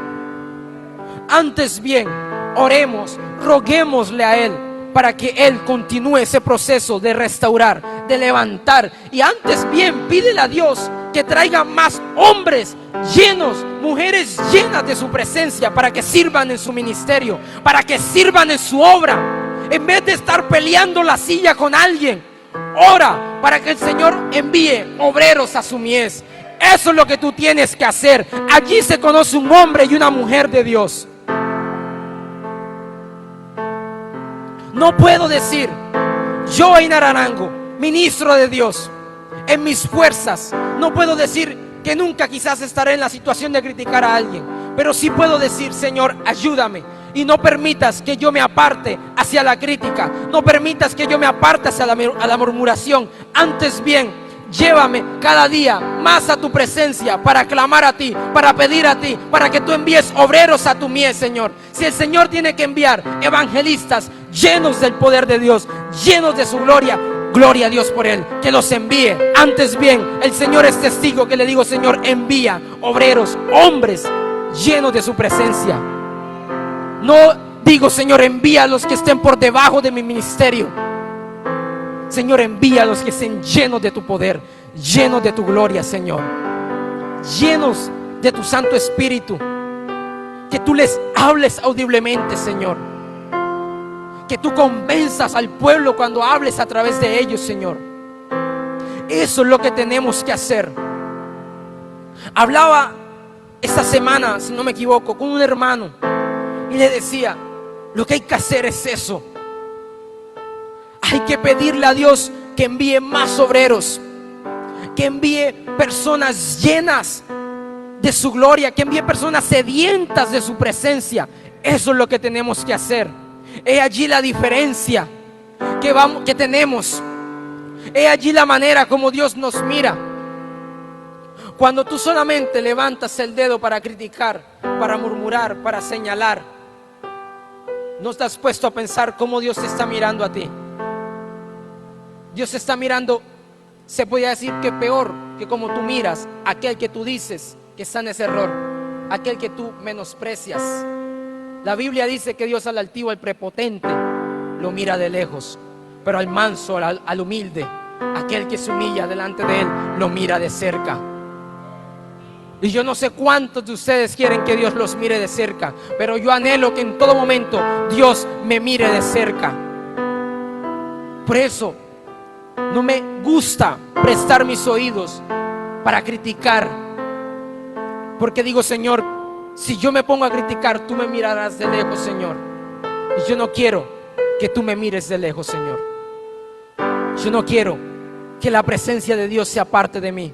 Antes bien, oremos, roguémosle a Él para que Él continúe ese proceso de restaurar, de levantar. Y antes bien, pídele a Dios que traiga más hombres llenos, mujeres llenas de su presencia, para que sirvan en su ministerio, para que sirvan en su obra. En vez de estar peleando la silla con alguien, ora para que el Señor envíe obreros a su mies. Eso es lo que tú tienes que hacer. Allí se conoce un hombre y una mujer de Dios. No puedo decir: yo, Einar Arango, ministro de Dios, en mis fuerzas, no puedo decir que nunca quizás estaré en la situación de criticar a alguien, pero sí puedo decir: Señor, ayúdame, y no permitas que yo me aparte hacia la crítica, no permitas que yo me aparte hacia la murmuración. Antes bien, llévame cada día más a tu presencia, para clamar a ti, para pedir a ti, para que tú envíes obreros a tu mies, Señor. Si el Señor tiene que enviar evangelistas llenos del poder de Dios, llenos de su gloria, gloria a Dios por él, que los envíe. Antes bien, el Señor es testigo que le digo: Señor, envía obreros, hombres llenos de su presencia. No digo: Señor, envía a los que estén por debajo de mi ministerio. Señor, envía a los que estén llenos de tu poder, llenos de tu gloria, Señor, llenos de tu Santo Espíritu. Que tú les hables audiblemente, Señor. Que tú convenzas al pueblo cuando hables a través de ellos, Señor. Eso es lo que tenemos que hacer. Hablaba esta semana, si no me equivoco, con un hermano, y le decía: lo que hay que hacer es eso. Hay que pedirle a Dios que envíe más obreros, que envíe personas llenas de su gloria, que envíe personas sedientas de su presencia. Eso es lo que tenemos que hacer. He allí la diferencia que tenemos. He allí la manera como Dios nos mira. Cuando tú solamente levantas el dedo para criticar, para murmurar, para señalar, no estás puesto a pensar cómo Dios te está mirando a ti. Dios está mirando, se podría decir que peor que como tú miras a aquel que tú dices que está en ese error, aquel que tú menosprecias. La Biblia dice que Dios al altivo, al prepotente, lo mira de lejos, pero al manso, al humilde, aquel que se humilla delante de él, lo mira de cerca. Y yo no sé cuántos de ustedes quieren que Dios los mire de cerca, pero yo anhelo que en todo momento Dios me mire de cerca. Por eso no me gusta prestar mis oídos para criticar, porque digo: Señor, si yo me pongo a criticar, tú me mirarás de lejos, Señor. Y yo no quiero que tú me mires de lejos, Señor. Yo no quiero que la presencia de Dios sea parte de mí.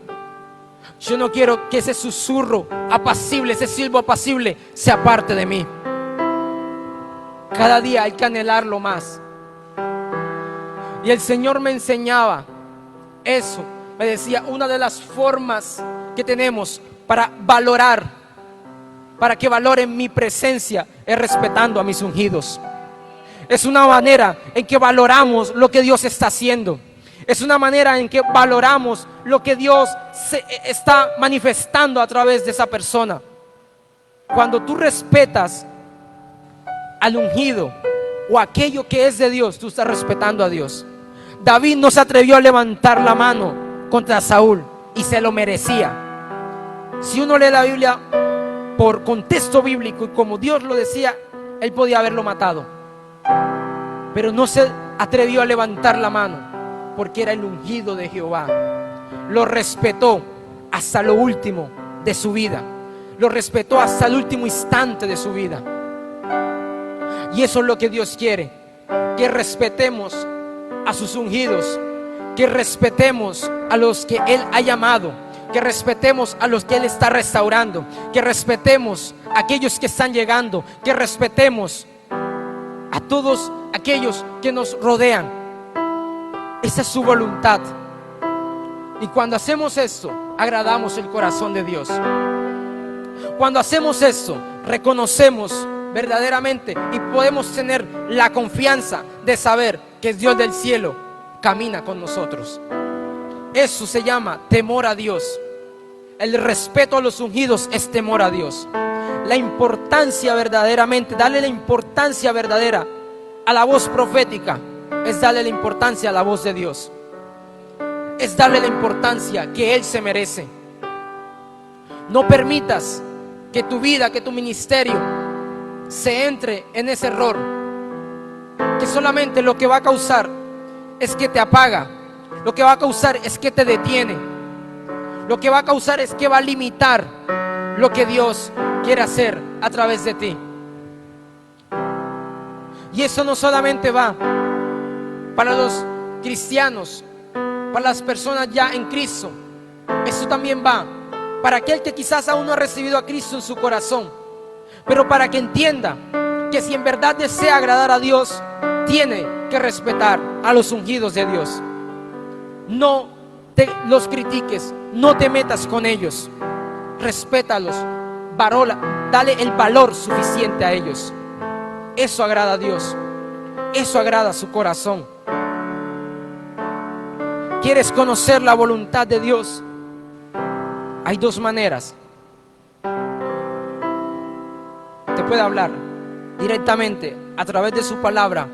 Yo no quiero que ese susurro apacible, ese silbo apacible sea parte de mí. Cada día hay que anhelarlo más. Y el Señor me enseñaba eso. Me decía: una de las formas que tenemos para valorar, para que valoren mi presencia, es respetando a mis ungidos. Es una manera en que valoramos lo que Dios está haciendo. Es una manera en que valoramos lo que Dios está manifestando a través de esa persona. Cuando tú respetas al ungido o aquello que es de Dios, tú estás respetando a Dios. David no se atrevió a levantar la mano contra Saúl y se lo merecía. Si uno lee la Biblia por contexto bíblico y como Dios lo decía, él podía haberlo matado, pero no se atrevió a levantar la mano porque era el ungido de Jehová. Lo respetó hasta lo último de su vida. Lo respetó hasta el último instante de su vida. Y eso es lo que Dios quiere, que respetemos a sus ungidos, que respetemos a los que Él ha llamado, que respetemos a los que Él está restaurando, que respetemos a aquellos que están llegando, que respetemos a todos aquellos que nos rodean. Esa es su voluntad. Y cuando hacemos esto, agradamos el corazón de Dios. Cuando hacemos esto, reconocemos verdaderamente y podemos tener la confianza de saber que el Dios del cielo camina con nosotros. Eso se llama temor a Dios. El respeto a los ungidos es temor a Dios. La importancia verdaderamente, darle la importancia verdadera a la voz profética, es darle la importancia a la voz de Dios. Es darle la importancia que Él se merece. No permitas que tu vida, que tu ministerio se entre en ese error, que solamente lo que va a causar es que te apaga, lo que va a causar es que te detiene, lo que va a causar es que va a limitar lo que Dios quiere hacer a través de ti. Y eso no solamente va para los cristianos, para las personas ya en Cristo. Eso también va para aquel que quizás aún no ha recibido a Cristo en su corazón, pero para que entienda que si en verdad desea agradar a Dios, tiene que respetar a los ungidos de Dios. No te los critiques, no te metas con ellos, respétalos, dale el valor suficiente a ellos. Eso agrada a Dios, eso agrada a su corazón. ¿Quieres conocer la voluntad de Dios? Hay dos maneras. Te puede hablar directamente a través de su palabra,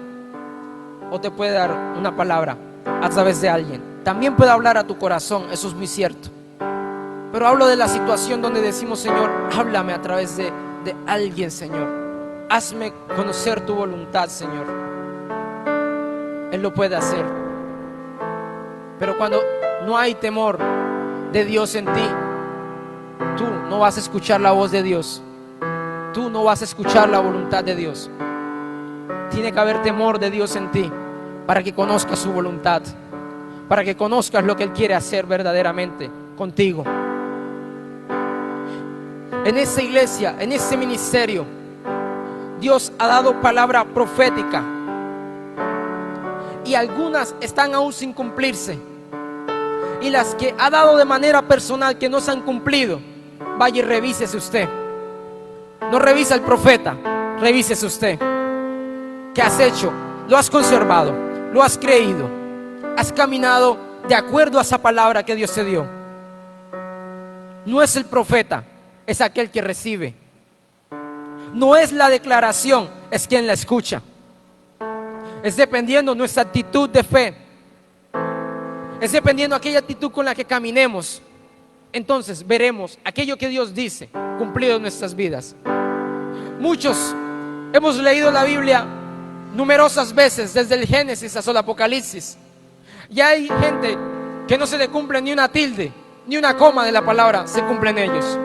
o te puede dar una palabra a través de alguien. También puede hablar a tu corazón, eso es muy cierto. Pero hablo de la situación donde decimos: Señor, háblame a través de alguien, Señor. Hazme conocer tu voluntad, Señor. Él lo puede hacer. Pero cuando no hay temor de Dios en ti, tú no vas a escuchar la voz de Dios. Tú no vas a escuchar la voluntad de Dios. Tiene que haber temor de Dios en ti para que conozcas su voluntad, para que conozcas lo que Él quiere hacer verdaderamente contigo. En esa iglesia, en ese ministerio, Dios ha dado palabra profética y algunas están aún sin cumplirse. Y las que ha dado de manera personal que no se han cumplido, vaya y revísese usted. No revisa el profeta, revísese usted. ¿Qué has hecho? ¿Lo has conservado? ¿Lo has creído? ¿Has caminado de acuerdo a esa palabra que Dios te dio? No es el profeta, es aquel que recibe. No es la declaración, es quien la escucha. Es dependiendo nuestra actitud de fe. Es dependiendo aquella actitud con la que caminemos. Entonces veremos aquello que Dios dice cumplido en nuestras vidas. Muchos hemos leído la Biblia numerosas veces, desde el Génesis hasta el Apocalipsis. Y hay gente que no se le cumple ni una tilde, ni una coma de la palabra se cumple en ellos.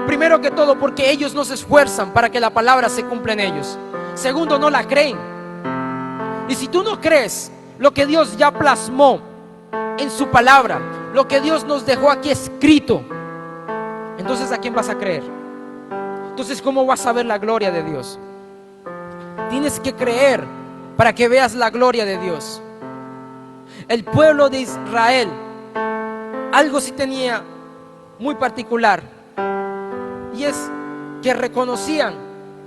Primero que todo, porque ellos no se esfuerzan para que la palabra se cumpla en ellos. Segundo, no la creen. Y si tú no crees lo que Dios ya plasmó en su palabra, lo que Dios nos dejó aquí escrito, entonces ¿a quién vas a creer? Entonces, ¿cómo vas a ver la gloria de Dios? Tienes que creer para que veas la gloria de Dios. El pueblo de Israel, algo sí tenía muy particular, y es que reconocían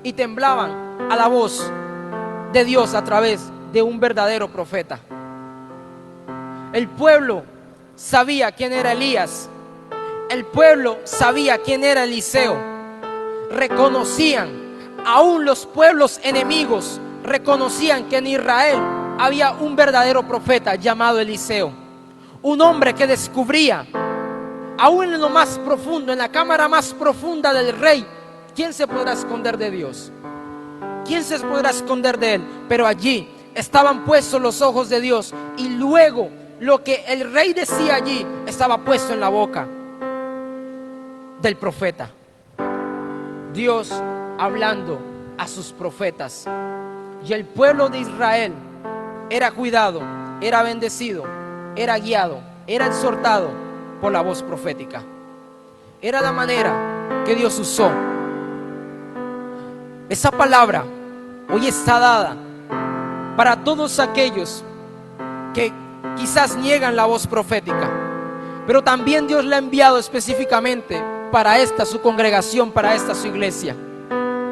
y temblaban a la voz de Dios a través de un verdadero profeta. El pueblo sabía quién era Elías. El pueblo sabía quién era Eliseo. Reconocían, aún los pueblos enemigos reconocían que en Israel había un verdadero profeta llamado Eliseo. Un hombre que descubría, aún en lo más profundo, en la cámara más profunda del rey, ¿quién se podrá esconder de Dios? ¿Quién se podrá esconder de Él? Pero allí estaban puestos los ojos de Dios, y luego lo que el rey decía allí estaba puesto en la boca del profeta. Dios hablando a sus profetas. Y el pueblo de Israel era cuidado, era bendecido, era guiado, era exhortado por la voz profética. Era la manera que Dios usó. Esa palabra hoy está dada para todos aquellos que quizás niegan la voz profética, pero también Dios la ha enviado específicamente para esta su congregación, para esta su iglesia,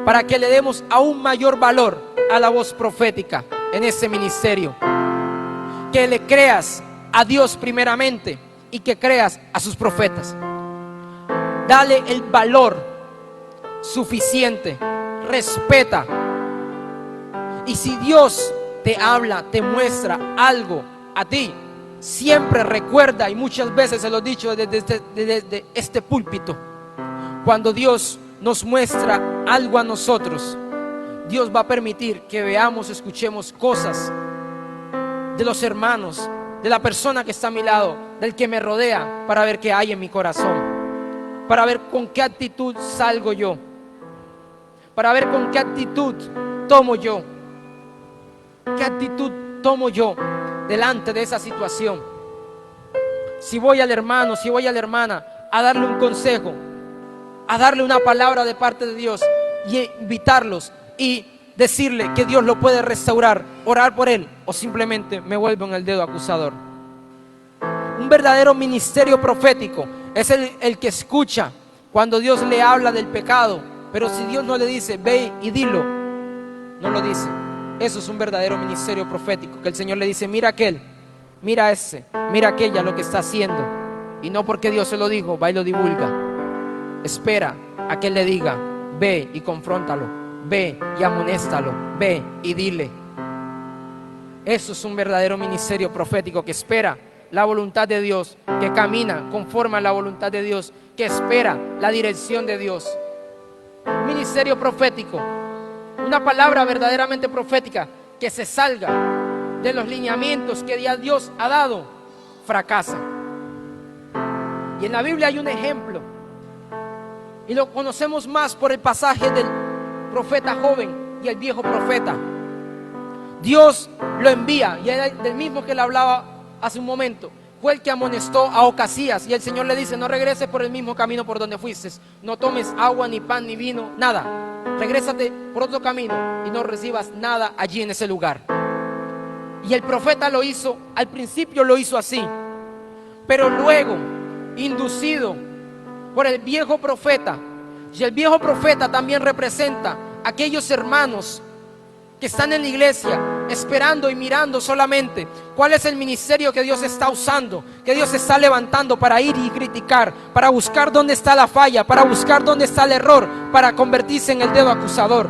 para que le demos aún mayor valor a la voz profética en este ministerio. Que le creas a Dios primeramente y que creas a sus profetas. Dale el valor suficiente, respeta. Y si Dios te habla, te muestra algo a ti, siempre recuerda, y muchas veces se lo he dicho desde este púlpito, cuando Dios nos muestra algo a nosotros, Dios va a permitir que veamos, escuchemos cosas de los hermanos, de la persona que está a mi lado, del que me rodea, para ver qué hay en mi corazón, para ver con qué actitud salgo yo, para ver con qué actitud tomo yo, qué actitud tomo yo delante de esa situación. Si voy al hermano, si voy a la hermana a darle un consejo, a darle una palabra de parte de Dios y invitarlos y decirle que Dios lo puede restaurar, orar por él, o simplemente me vuelvo en el dedo acusador. Un verdadero ministerio profético es el que escucha cuando Dios le habla del pecado, pero si Dios no le dice ve y dilo, no lo dice. Eso es un verdadero ministerio profético, que el Señor le dice mira aquel, mira ese, mira aquella lo que está haciendo, y no porque Dios se lo dijo va y lo divulga. Espera a que él le diga ve y confróntalo, ve y amonéstalo, ve y dile. Eso es un verdadero ministerio profético que espera la voluntad de Dios, que camina conforme a la voluntad de Dios, que espera la dirección de Dios. Un ministerio profético, una palabra verdaderamente profética que se salga de los lineamientos que ya Dios ha dado, fracasa. Y en la Biblia hay un ejemplo, y lo conocemos más por el pasaje del profeta joven y el viejo profeta. Dios lo envía, y era del mismo que le hablaba hace un momento. Fue el que amonestó a Ocasías, y el Señor le dice no regreses por el mismo camino por donde fuiste, no tomes agua, ni pan, ni vino, nada. Regrésate por otro camino y no recibas nada allí en ese lugar. Y el profeta lo hizo, al principio lo hizo así, pero luego, inducido por el viejo profeta, y el viejo profeta también representa a aquellos hermanos que están en la iglesia esperando y mirando solamente cuál es el ministerio que Dios está usando, que Dios está levantando para ir y criticar, para buscar dónde está la falla, para buscar dónde está el error, para convertirse en el dedo acusador.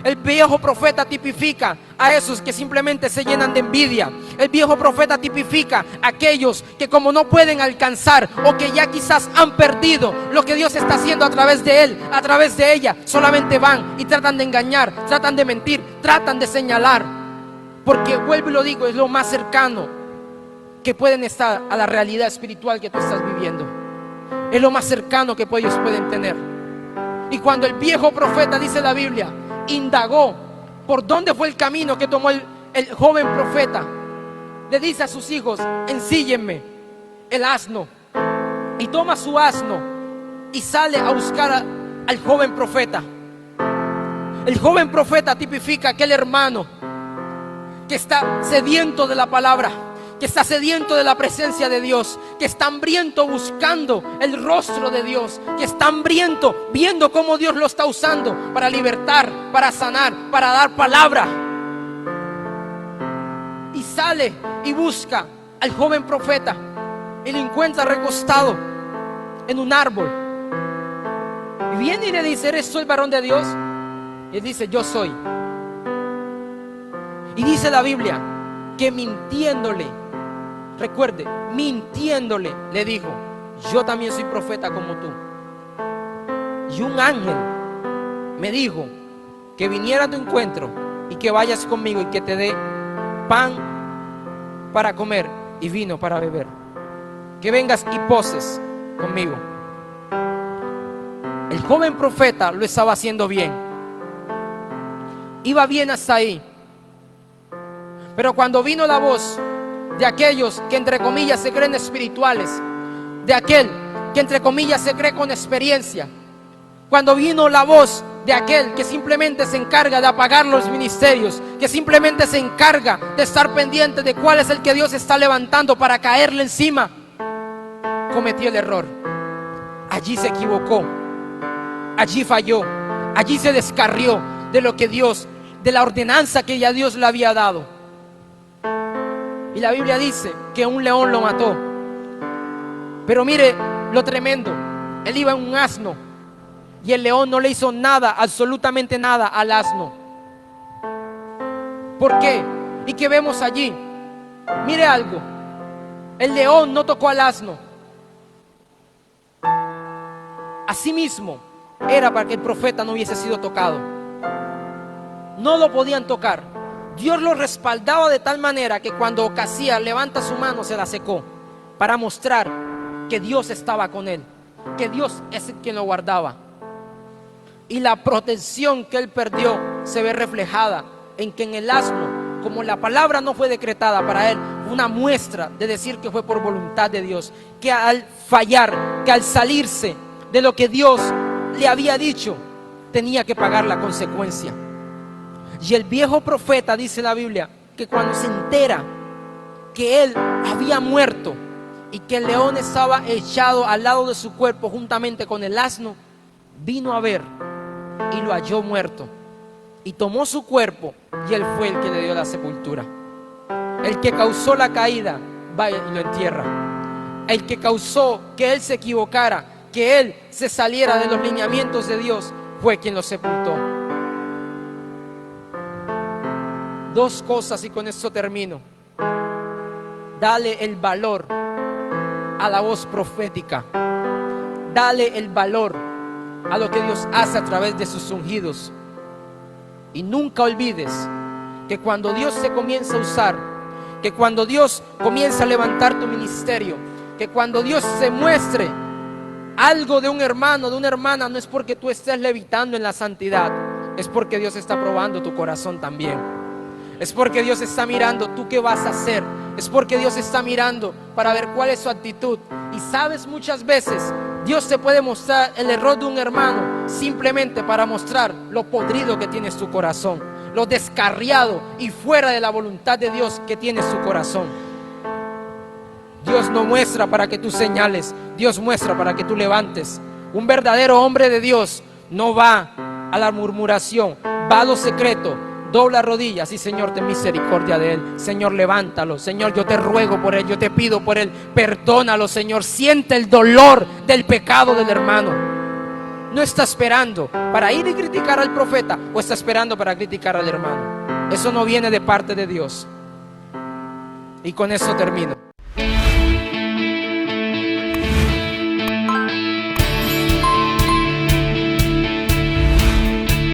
El viejo profeta tipifica a esos que simplemente se llenan de envidia. El viejo profeta tipifica a aquellos que como no pueden alcanzar o que ya quizás han perdido lo que Dios está haciendo a través de él, a través de ella, solamente van y tratan de engañar, tratan de mentir, tratan de señalar. Porque vuelvo y lo digo, es lo más cercano que pueden estar a la realidad espiritual que tú estás viviendo. Es lo más cercano que ellos pueden tener. Y cuando el viejo profeta, dice la Biblia, indagó por dónde fue el camino que tomó el joven profeta, le dice a sus hijos ensíllenme el asno, y toma su asno y sale a buscar al joven profeta. El joven profeta tipifica a aquel hermano que está sediento de la palabra, que está sediento de la presencia de Dios, que está hambriento buscando el rostro de Dios, que está hambriento viendo cómo Dios lo está usando para libertar, para sanar, para dar palabra. Y sale y busca al joven profeta y lo encuentra recostado en un árbol. Y viene y le dice: ¿eres tú el varón de Dios? Y él dice: yo soy. Y dice la Biblia que mintiéndole, recuerde, mintiéndole, le dijo: yo también soy profeta como tú. Y un ángel me dijo que viniera a tu encuentro y que vayas conmigo y que te dé pan para comer y vino para beber. Que vengas y poses conmigo. El joven profeta lo estaba haciendo bien. Iba bien hasta ahí. Pero cuando vino la voz de aquellos que entre comillas se creen espirituales, de aquel que entre comillas se cree con experiencia, cuando vino la voz de aquel que simplemente se encarga de apagar los ministerios, que simplemente se encarga de estar pendiente de cuál es el que Dios está levantando para caerle encima, cometió el error. Allí se equivocó, allí falló, allí se descarrió de lo que Dios, de la ordenanza que ya Dios le había dado. Y la Biblia dice que un león lo mató. Pero mire lo tremendo, él iba en un asno y el león no le hizo nada, absolutamente nada al asno. ¿Por qué? ¿Y qué vemos allí? Mire algo, el león no tocó al asno. Asimismo, era para que el profeta no hubiese sido tocado. No lo podían tocar. Dios lo respaldaba de tal manera que cuando Ocasías levanta su mano se la secó, para mostrar que Dios estaba con él, que Dios es quien lo guardaba. Y la protección que él perdió se ve reflejada en que en el asno, como la palabra no fue decretada para él, una muestra de decir que fue por voluntad de Dios, que al fallar, que al salirse de lo que Dios le había dicho, tenía que pagar la consecuencia. Y el viejo profeta, dice la Biblia, que cuando se entera que él había muerto y que el león estaba echado al lado de su cuerpo juntamente con el asno, vino a ver y lo halló muerto. Y tomó su cuerpo y él fue el que le dio la sepultura. El que causó la caída va y lo entierra. El que causó que él se equivocara, que él se saliera de los lineamientos de Dios, fue quien lo sepultó. Dos cosas y con esto termino. Dale el valor a la voz profética. Dale el valor a lo que Dios hace a través de sus ungidos. Y nunca olvides que cuando Dios se comienza a usar, que cuando Dios comienza a levantar tu ministerio, que cuando Dios se muestre algo de un hermano, de una hermana, no es porque tú estés levitando en la santidad, es porque Dios está probando tu corazón también. Es porque Dios está mirando tú qué vas a hacer. Es porque Dios está mirando para ver cuál es su actitud. Y sabes, muchas veces Dios te puede mostrar el error de un hermano simplemente para mostrar lo podrido que tienes tu corazón, lo descarriado y fuera de la voluntad de Dios que tienes tu corazón. Dios no muestra para que tú señales, Dios muestra para que tú levantes. Un verdadero hombre de Dios no va a la murmuración, va a lo secreto, dobla rodillas y Señor, ten misericordia de él. Señor, levántalo. Señor, yo te ruego por él, yo te pido por él. Perdónalo, Señor. Siente el dolor del pecado del hermano. No está esperando para ir y criticar al profeta, o está esperando para criticar al hermano. Eso no viene de parte de Dios. Y con eso termino.